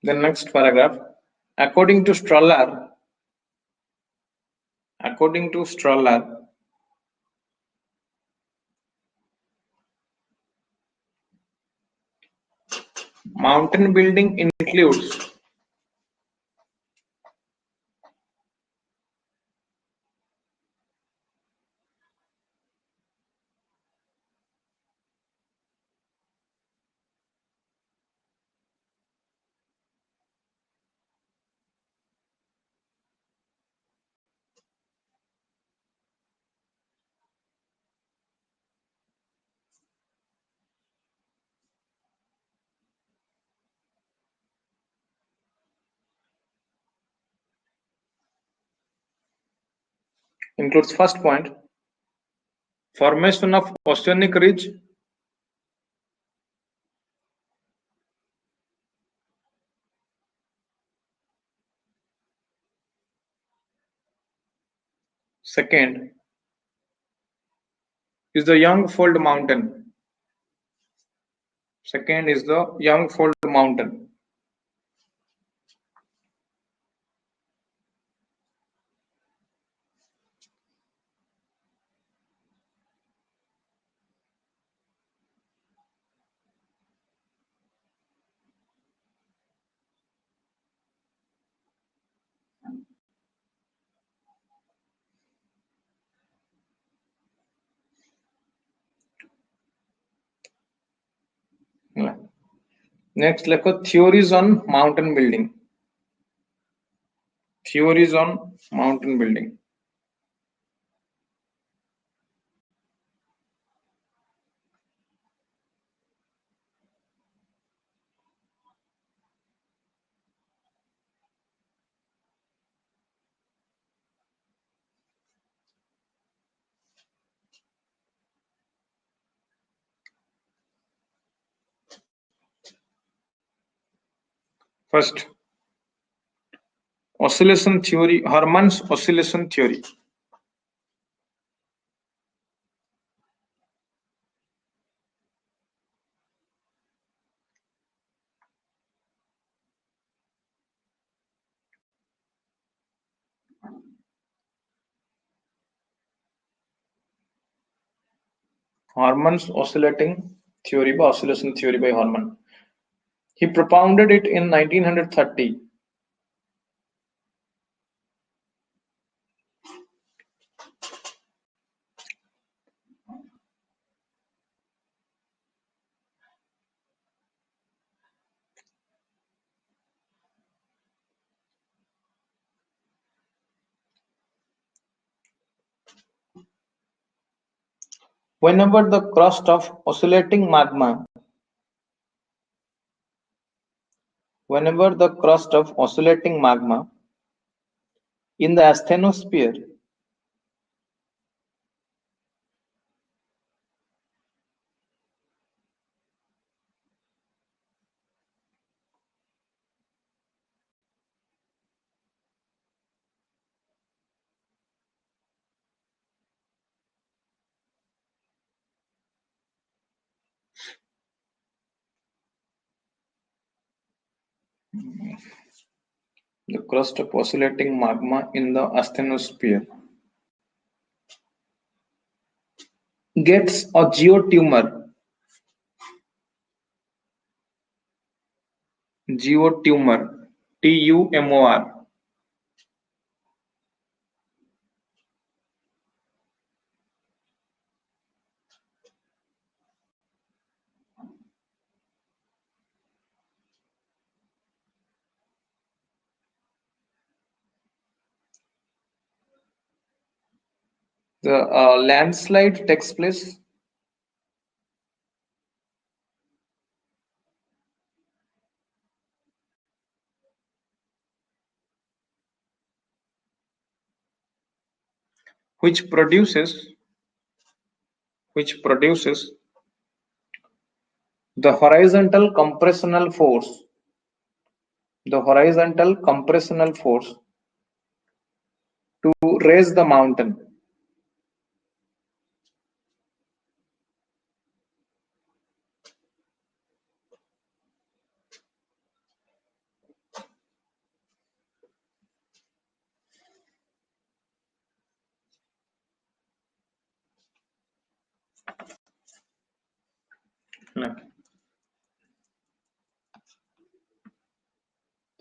S1: The next paragraph. According to Strahler, according to Strahler, mountain building includes first point, formation of oceanic ridge. Second is the Young Fold Mountain. Second is the Young Fold Mountain. Next, theories on mountain building. Theories on mountain building. First, oscillation theory, Hermann's oscillation theory. Hermann's oscillating theory by oscillation theory by Hermann. He propounded it in 1930. Whenever the crust of oscillating magma in the asthenosphere The crust of oscillating magma in the asthenosphere gets a geotumor. Geotumor. TUMOR. The landslide takes place which produces the horizontal compressional force. The horizontal compressional force to raise the mountain.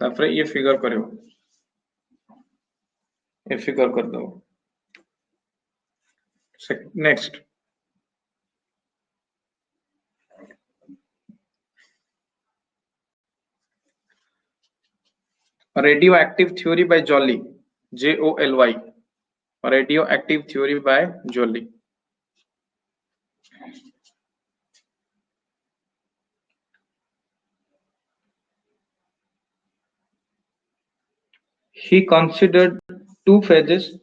S1: तापरे ये figure करियो ये figure कर दो next radioactive theory by Joly JOLY radioactive theory by Joly he considered two phases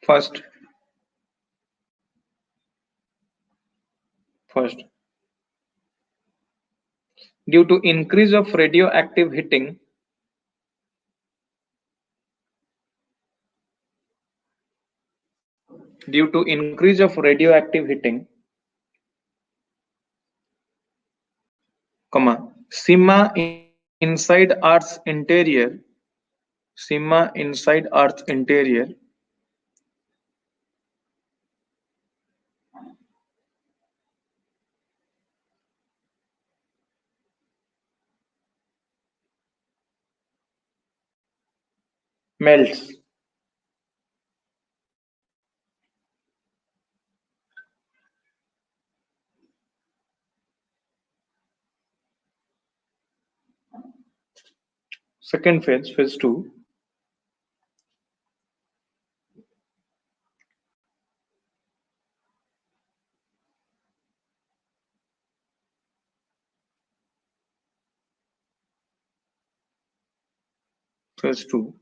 S1: first due to increase of radioactive heating SIMA inside Earth's interior melts. Second phase, phase 2. Phase 2.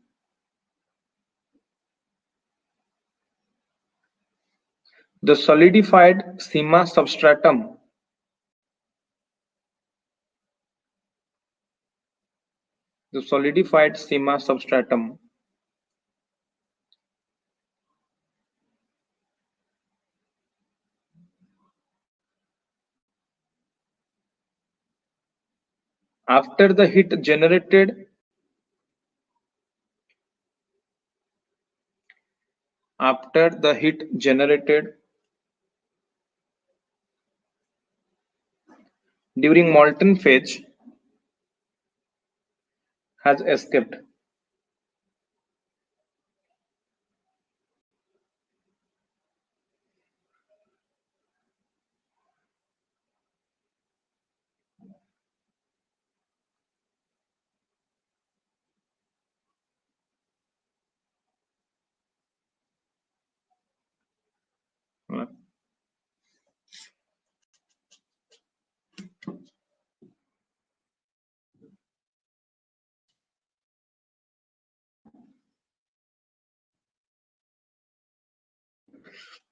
S1: The solidified SIMA substratum after the heat generated during molten phase has escaped.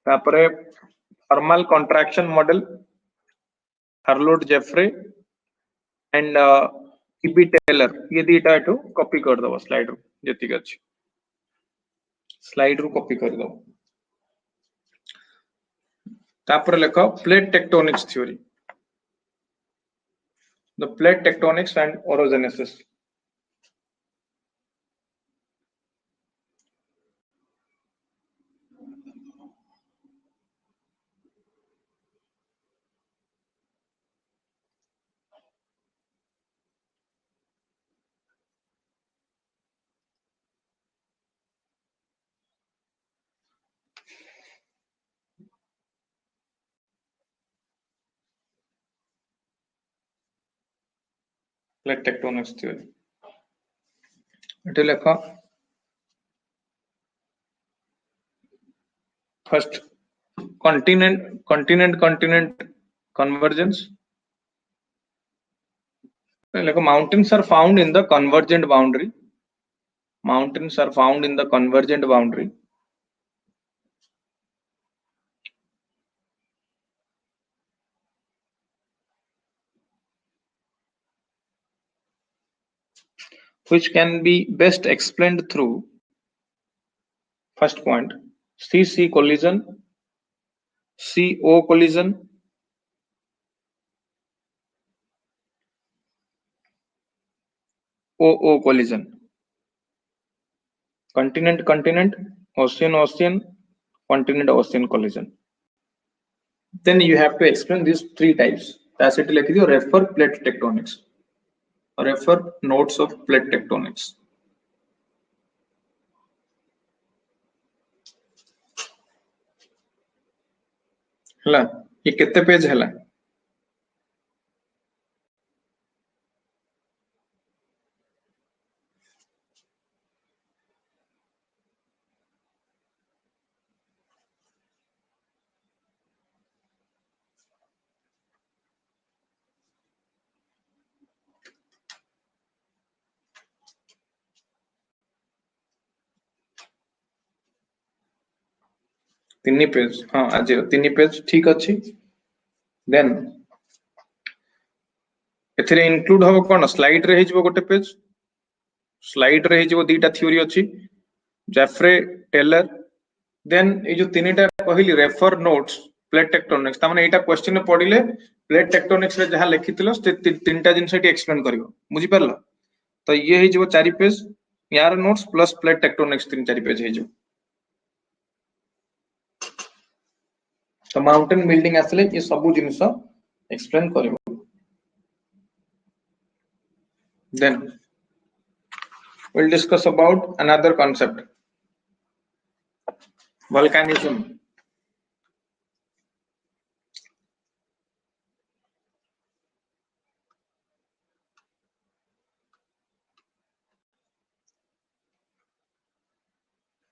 S1: तापरे thermal contraction model Harlow Jeffrey and E B Taylor ये दीटा एटू copy कर दबो slide रू जतिक अछि slide रू copy कर दबो तापर लेखो plate tectonics theory the plate tectonics and orogenesis plate tectonics theory एटे लेखो first continent convergence like mountains are found in the convergent boundary which can be best explained through first point C collision CO collision OO collision continent ocean continent ocean collision then you have to explain these three types that's it like you refer plate tectonics refer notes of plate tectonics हला ये कितने page हला तीन page हाँ आज तीन page ठीक अच्छी देन एथिरे इंक्लूड हो कोन स्लाइड रे हिजबो गोटे पेज स्लाइड रे हिजबो दीटा थ्योरी अछि जेफ्रे टेलर देन ए जो तीनटा कहली रेफर नोट्स प्लेट टेक्टोनिक्स त माने एटा क्वेश्चन में पडिले प्लेट टेक्टोनिक्स रे जहां लिखितलो तीनटा जिंस एटी एक्सप्लेन करिवो बुझी परलो तो ये हिजबो 4 पेज यार notes plus plate tectonics 3-4 page हिजबो तो माउंटेन बिल्डिंग आसले ये सब जिनिस एक्सप्लेन करिवो then we'll discuss about another concept volcanism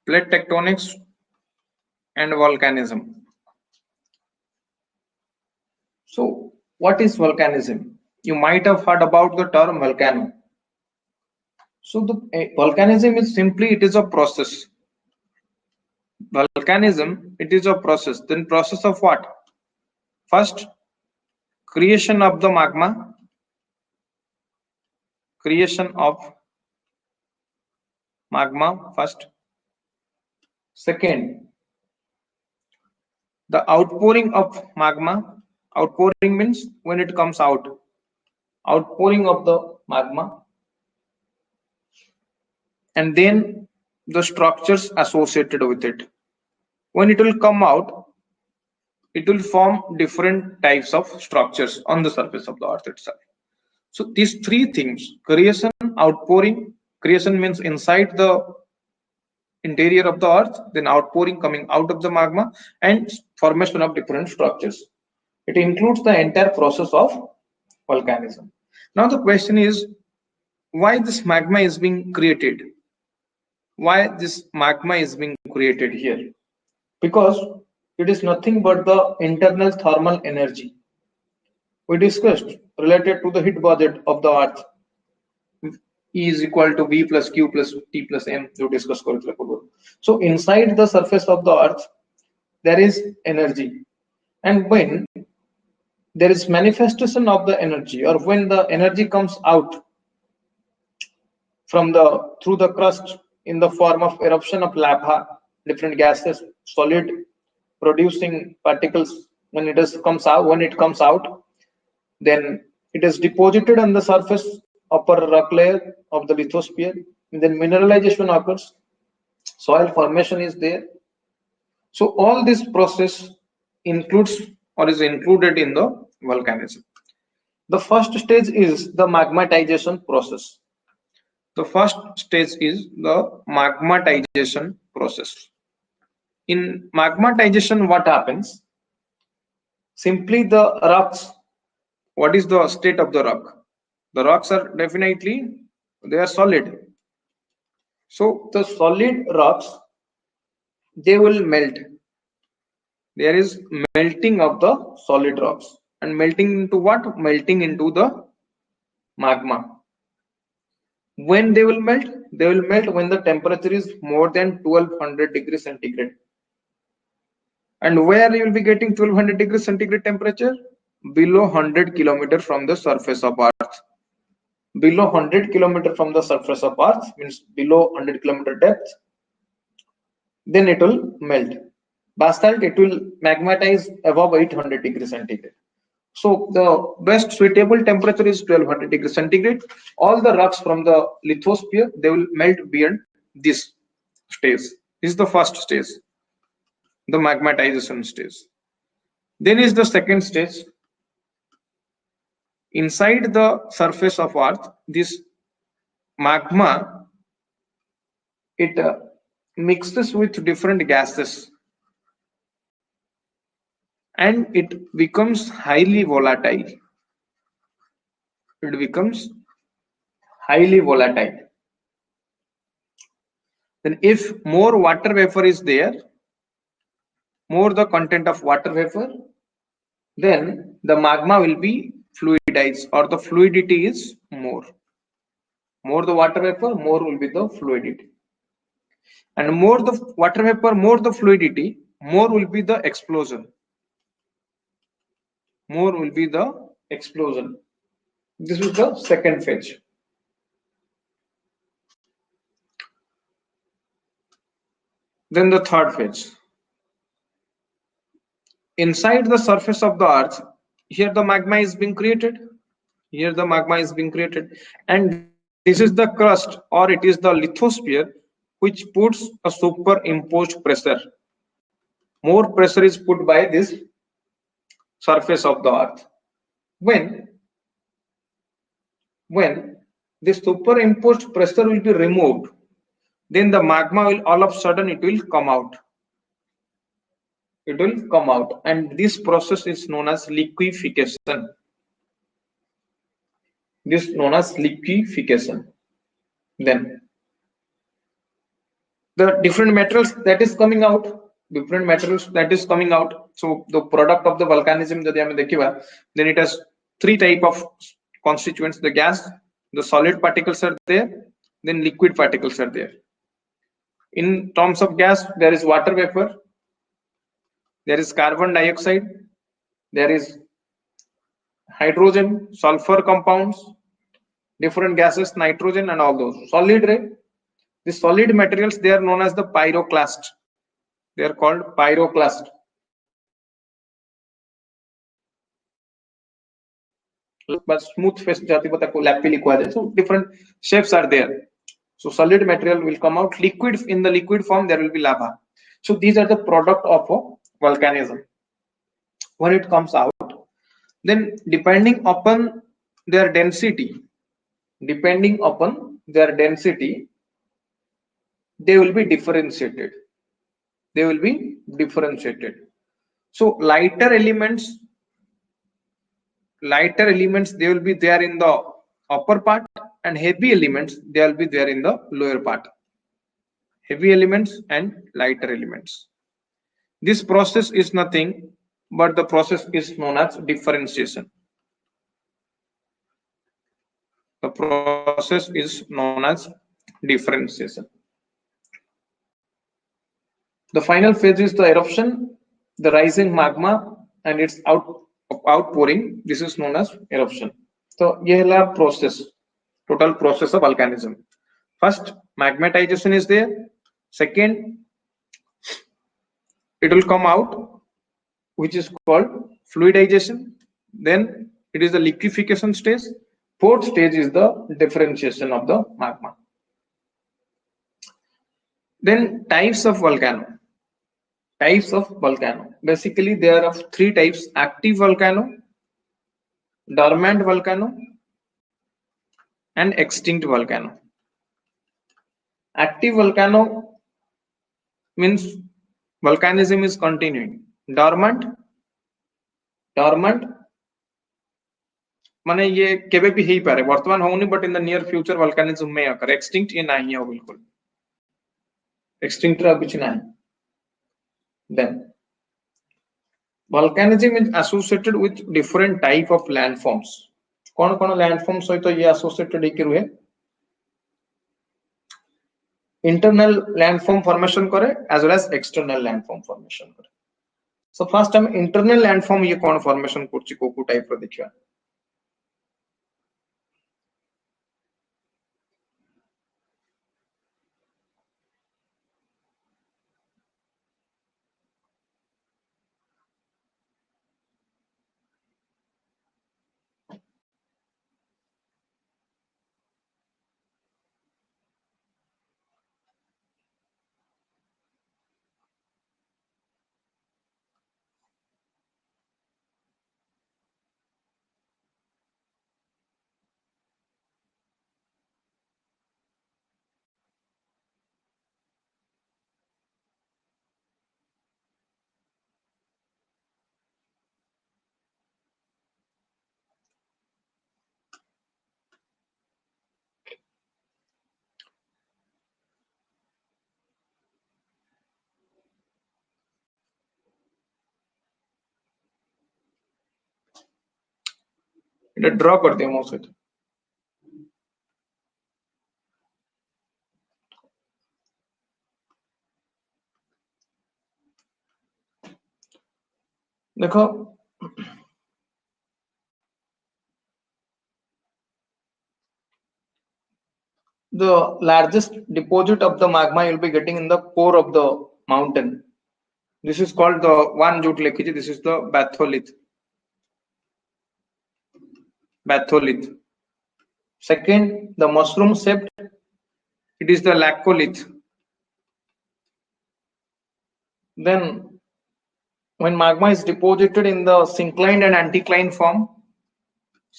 S1: plate tectonics and volcanism so what is volcanism you might have heard about the term volcano so the volcanism is simply it is a process volcanism it is a process then process of what first creation of the magma first second the outpouring of magma outpouring means when it comes out outpouring of the magma and then the structures associated with it when it will come out it will form different types of structures on the surface of the earth itself so these three things creation outpouring creation means inside the interior of the earth then outpouring coming out of the magma and formation of different structures it includes the entire process of volcanism now the question is why this magma is being created why this magma is being created here because it is nothing but the internal thermal energy we discussed related to the heat budget of the earth E is equal to V plus Q plus T plus M you discuss so inside the surface of the earth there is energy and when there is manifestation of the energy or when the energy comes out through the crust in the form of eruption of lava, different gases, solid producing particles. When it comes out, then it is deposited on the surface upper rock layer of the lithosphere. And then mineralization occurs, soil formation is there. So all this process includes or is included in the volcanism. The first stage is the magmatization process. The first stage is the magmatization process. In magmatization, what happens? Simply the rocks. What is the state of the rock? The rocks are definitely, they are solid. So the solid rocks, they will melt. There is melting of the solid rocks. And melting into what? Melting into the magma. When they will melt? They will melt when the temperature is more than 1200 degrees centigrade. And where you will be getting 1200 degrees centigrade temperature? Below 100 kilometers from the surface of Earth. Below 100 kilometers from the surface of Earth means below 100 kilometer depth. Then it will melt. Basalt, it will magmatize above 800 degrees centigrade. So the best suitable temperature is 1200 degrees centigrade. All the rocks from the lithosphere, they will melt beyond this stage. This is the first stage, the magmatization stage. Then is the second stage. Inside the surface of Earth, this magma, it mixes with different gases and it becomes highly volatile. It becomes highly volatile. Then if more water vapor is there, more the content of water vapor, then the magma will be fluidized, or the fluidity is more. More the water vapor, more will be the fluidity. And more the water vapor, more the fluidity, more will be the explosion. More will be the explosion. This is the second phase. Then the third phase. Inside the surface of the Earth, here the magma is being created. Here the magma is being created. And this is the crust, or it is the lithosphere, which puts a superimposed pressure. More pressure is put by this surface of the Earth. When this superimposed pressure will be removed, then the magma will all of a sudden it will come out. It will come out, and this process is known as liquefaction. This is known as liquefaction. Then the different materials that is coming out, so the product of the volcanism, then it has three type of constituents: the gas, the solid particles are there, then liquid particles are there. In terms of gas, there is water vapor, there is carbon dioxide, there is hydrogen, sulfur compounds, different gases, nitrogen, and all those. Solid, right? The solid materials, they are known as the pyroclast. They are called pyroclast. But smooth face, so different shapes are there. So solid material will come out. Liquid, in the liquid form, there will be lava. So these are the product of a volcanism. When it comes out, then depending upon their density, they will be differentiated. So lighter elements, they will be there in the upper part, and heavy elements, they will be there in the lower part. Heavy elements and lighter elements. This process is nothing but the process is known as differentiation. The process is known as differentiation. The final phase is the eruption, the rising magma and its outpouring. This is known as eruption. So ये है process, total process of volcanism. First, magmatization is there. Second, it will come out, which is called fluidization. Then it is the liquefaction stage. Fourth stage is the differentiation of the magma. Then types of volcano. Types of volcano. Basically, there are three types: active volcano, dormant volcano, and extinct volcano. Active volcano means volcanism is continuing. Dormant माने ये केबे भी ही पारे वर्तमान होनी but in the near future volcanism में अकर extinct ये नहीं है बिल्कुल एक्सटिंक्ट रा कुछ नहीं then volcanism is associated with different type of landforms कौन landforms सहित ये associated है कि रुहे internal landform formation करे as well as external landform formation करे so first हम internal landform ये कौन formation करछि कोकु टाइप रो देखिया इधर ड्रॉ कर दिया माउस से देखो the largest deposit of the magma you will be getting in the core of the mountain this is called the one jut lekhi this is the batholith second the mushroom shaped it is the laccolith then when magma is deposited in the synclined and anticlined form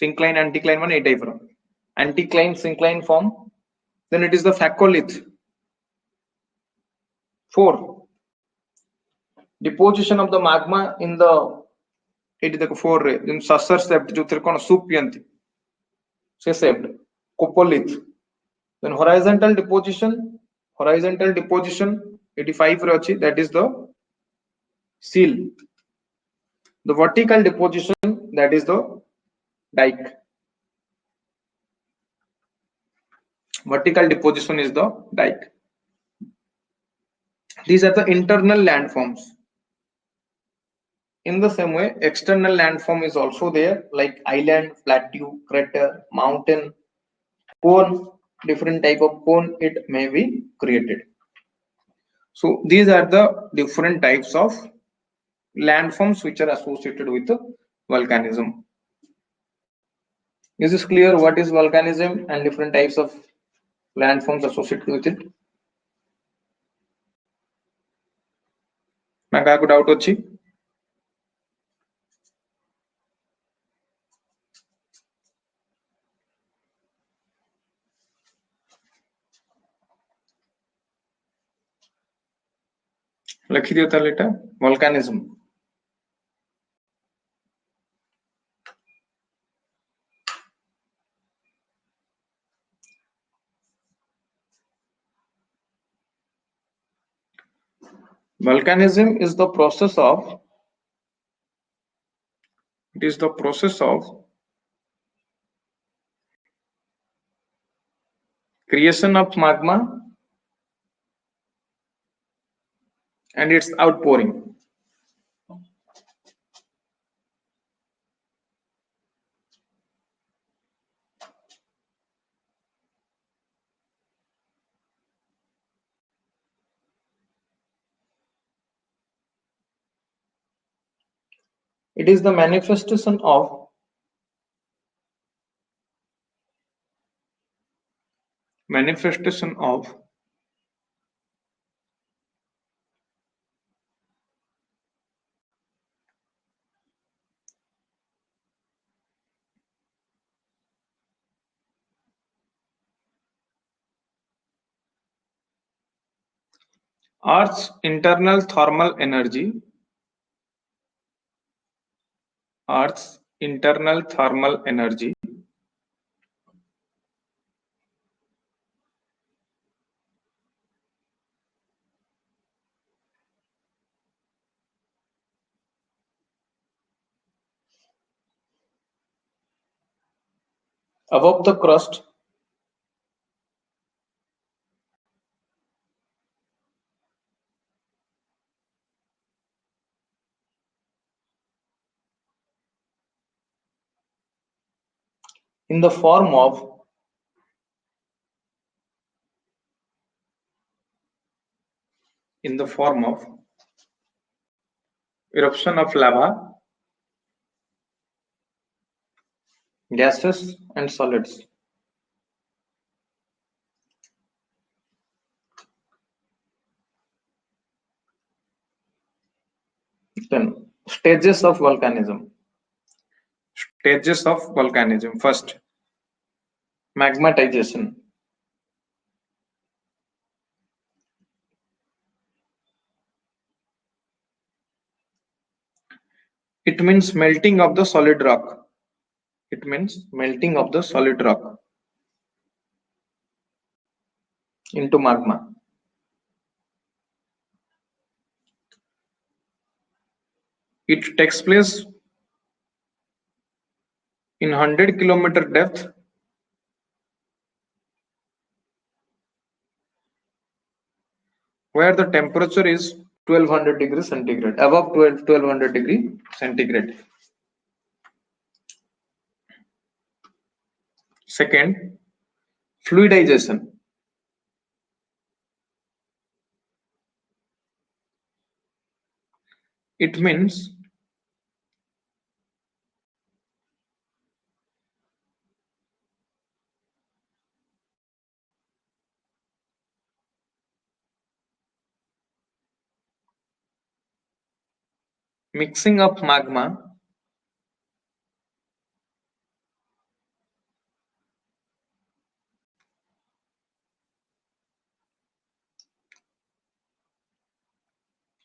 S1: synclined anticlined one a type of anticlined synclined form then it is the faccolith 4 deposition of the magma in the it is the 4 ray then saucer shaped जो त्रिकोण soup पियंती से shaped copolith then horizontal deposition 85 रे अछि that is the seal the vertical deposition that is the dike vertical deposition is the dike these are the internal landforms in the same way external landform is also there like island plateau crater mountain cone different type of cone it may be created so these are the different types of landforms which are associated with the volcanism is this clear what is volcanism and different types of landforms associated with it na kaku doubt achi लिखि दियो ताले एटा volcanism volcanism is the process of creation of magma and its outpouring It is the manifestation of Earth's internal thermal energy. Earth's internal thermal energy above the crust in the form of eruption of lava, gases and solids. Then stages of volcanism. Stages of volcanism. First, magmatization. It means melting of the solid rock. It means melting of the solid rock into magma. It takes place in 100-kilometer depth where the temperature is 1200 degrees centigrade, above 1200 degree centigrade. Second, fluidization. It means mixing of magma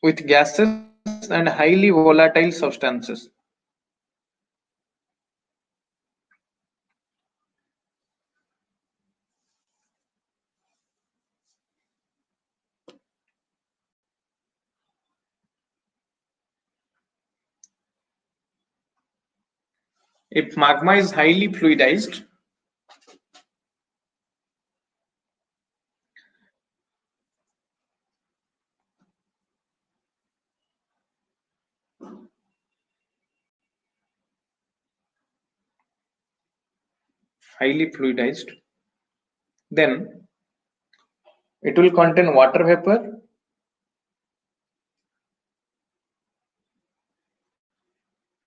S1: with gases and highly volatile substances. If magma is highly fluidized, then it will contain water vapor,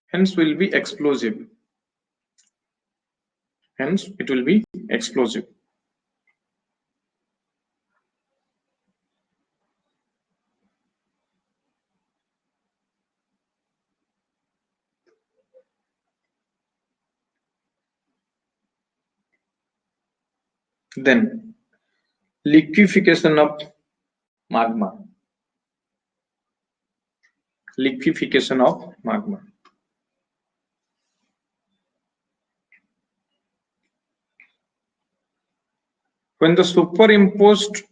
S1: hence will be explosive. Hence it will be explosive. Then liquefaction of magma. Liquefaction of magma. When the superimposed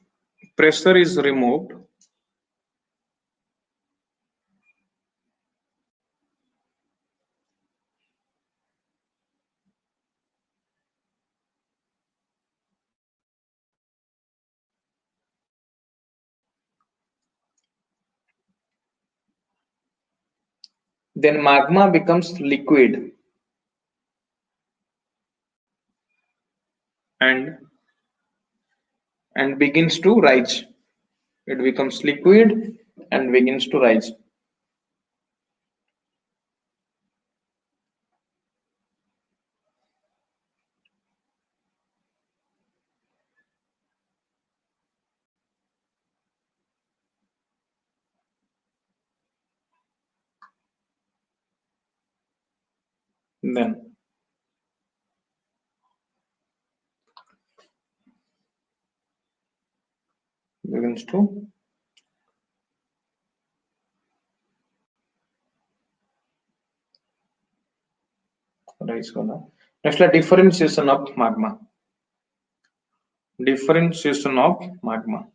S1: pressure is removed, then magma becomes liquid and begins to rise. It becomes liquid and begins to rise. Then begins to rise. Next, differentiation of magma. Differentiation of magma.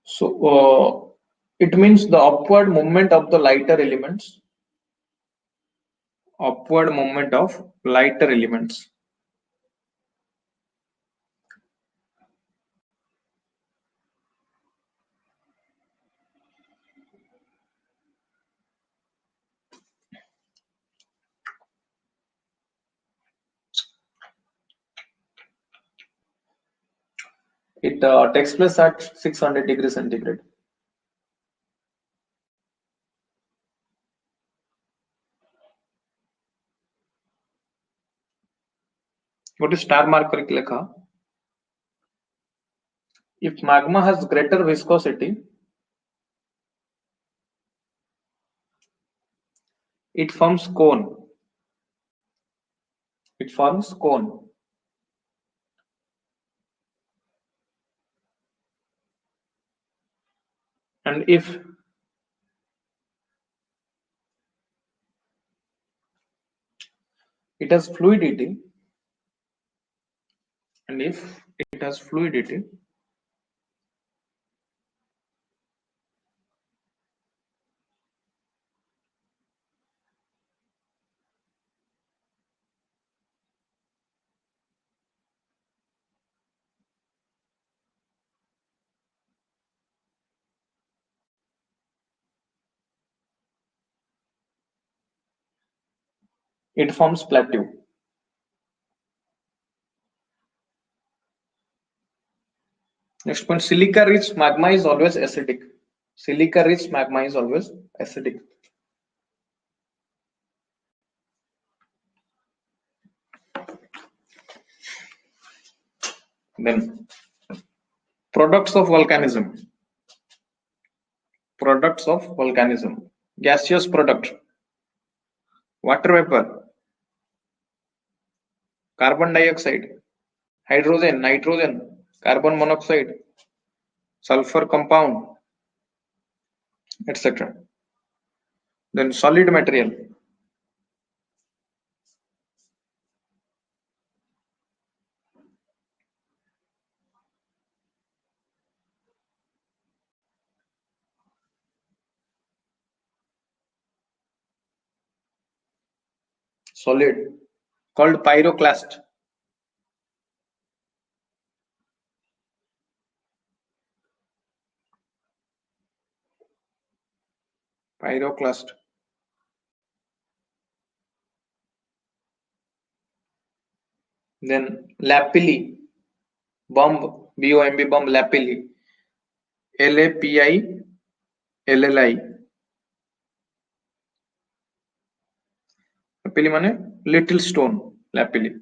S1: So it means the upward movement of the lighter elements. Upward movement of lighter elements. It takes place at 600 degrees centigrade. What is star marker ki lekha? If magma has greater viscosity, it forms cone. It forms cone. And if it has fluidity, it forms plateau. Next point, silica rich magma is always acidic. Silica rich magma is always acidic. Then products of volcanism. Products of volcanism. Gaseous product. Water vapor. Carbon dioxide. Hydrogen, nitrogen, carbon monoxide, sulfur compound, etc. Then solid material. Solid called pyroclast. Pyroclast. Then lapilli, bomb, B-O-M-B, bomb, lapilli, L-A-P-I-L-L-I. Lapilli mane little stone, lapilli.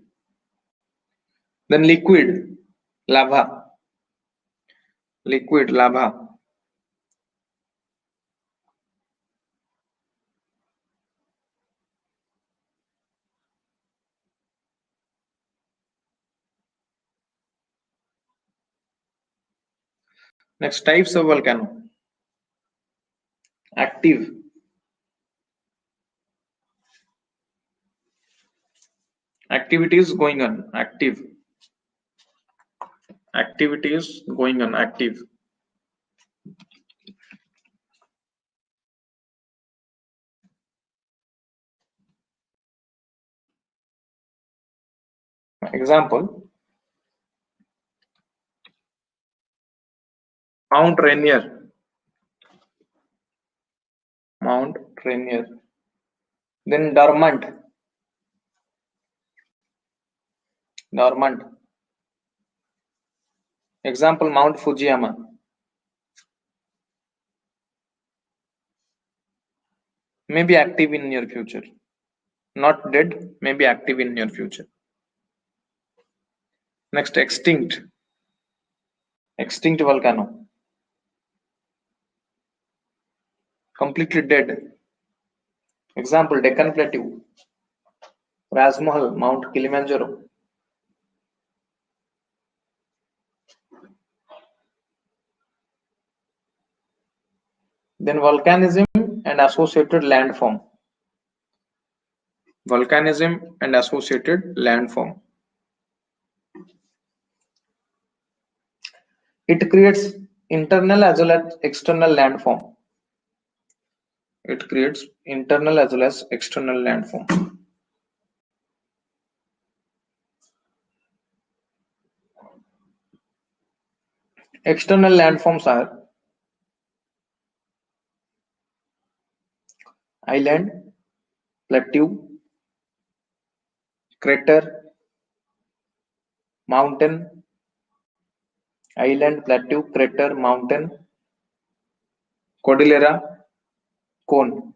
S1: Then liquid, lava. Liquid, lava. Next, types of volcano. Active. Activities going on. Active. Activities going on. Active. Example, Mount Rainier. Mount Rainier. Then dormant. Example, Mount Fujiyama. May be active in near future. Not dead, may be active in near future. Next, extinct. Extinct volcano. Completely dead. Example, Deccan Plateau. Ras Mahal, Mount Kilimanjaro. Then volcanism and associated landform. Volcanism and associated landform. It creates internal as well as external landform. It creates internal as well as external landform. External landforms are island, plateau, crater, mountain, island, plateau, crater, mountain, cordillera, cone.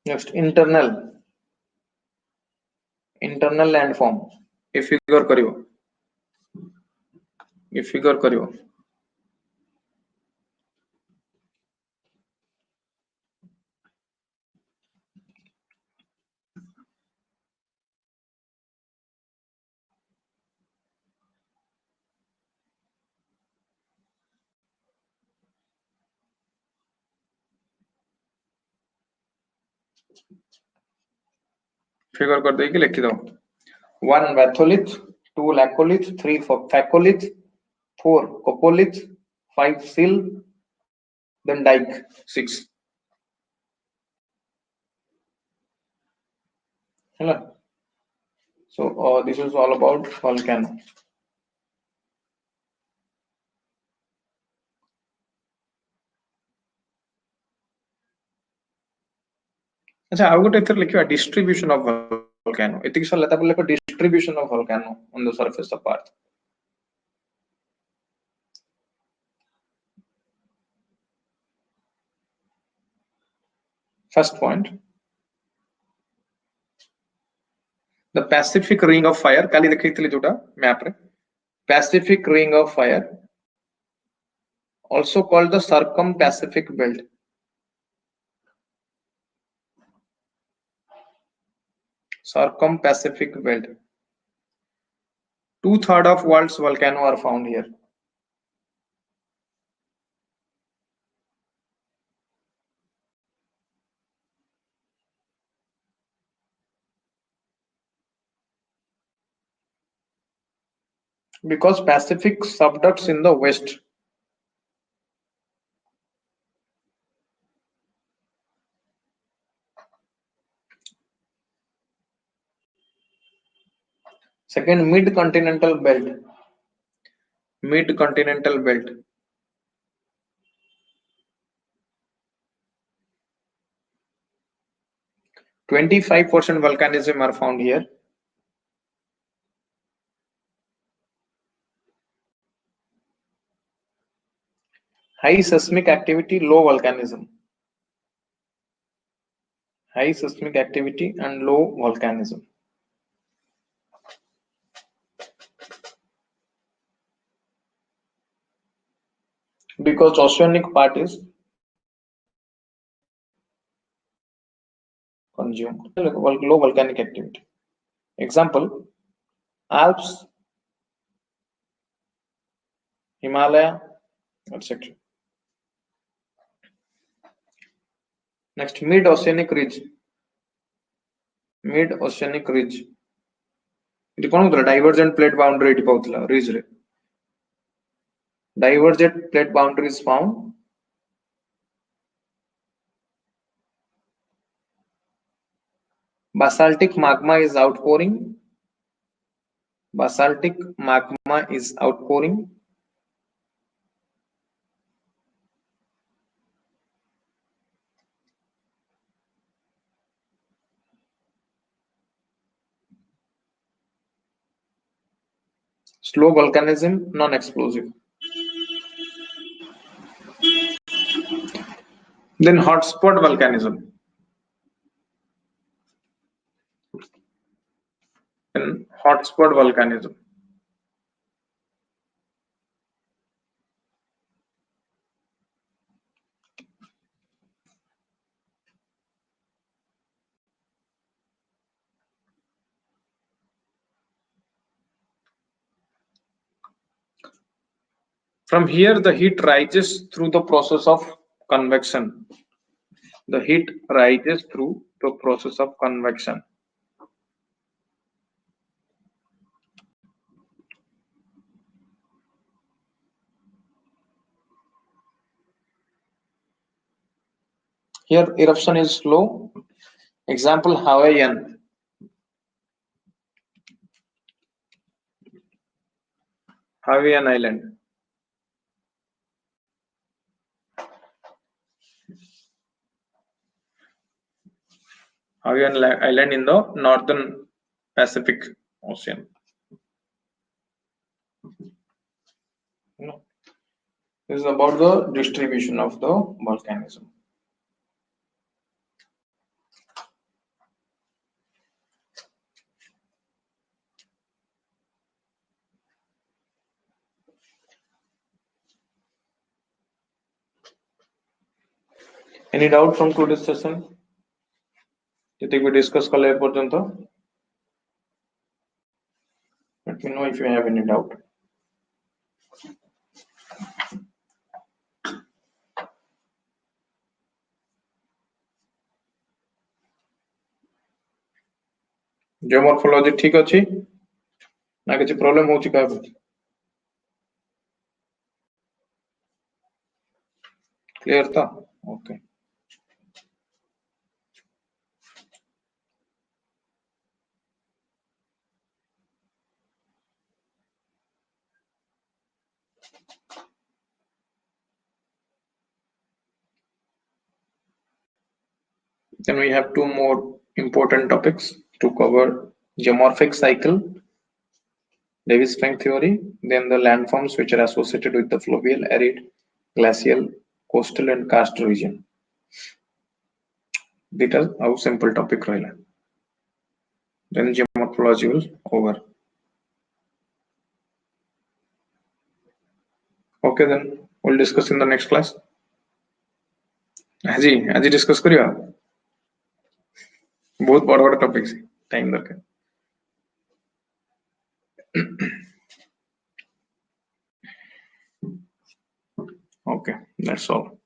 S1: Next, internal landform. ये figure करियो. Figure कर देगी लिखी दो. 1 batholith, 2 laccolith, 3 faccolith, 4 copolith, 5 sill, then dike, 6. Hello. So this is all about volcano. अच्छा आउ गोटे एथर लिखिबा distribution of volcano. एतिक सरला तापर लिखो distribution of volcano on the surface of earth. First point, the Pacific Ring of Fire. काली देखैथिले जोटा map रे. Pacific Ring of Fire, also called the Circum-Pacific Belt. Circum-Pacific Belt. 2/3 of world's volcano are found here. Because Pacific subducts in the west. Second, mid-continental belt. Mid-continental belt. %25 volcanism are found here. High seismic activity, low volcanism. High seismic activity and low volcanism. Because oceanic part is consumed. Low volcanic activity. Example, Alps, Himalaya, etc. Next, mid-oceanic ridge. Mid-oceanic ridge. It कौन होता है? Divergent plate boundary इट पाउतला ridge रे. Divergent plate boundary is found basaltic magma is outpouring Basaltic magma is outpouring. Slow volcanism, non-explosive. Then hotspot volcanism. Then hotspot volcanism. From here, the heat rises through the process of convection. The heat rises through the process of convection. Here, eruption is slow. Example, Hawaiian. Hawaiian Island. Hawaiian Island in the northern Pacific Ocean. This is about the distribution of the volcanism. Any doubt from today's session? We discuss kala porjanto? Let me know if you have any doubt. Geomorphology ठीक अछि ना किसी problem होची काबे clear था okay then we have two more important topics to cover: geomorphic cycle, Davis Frank theory, then the landforms which are associated with the fluvial, arid, glacial, coastal and karst region. Detail how simple topic rahila. Then geomorphology will over. Okay, then we'll discuss in the next class. आज discuss करियो बहुत बड़ा बड़ा topic से time दरकार okay, that's all.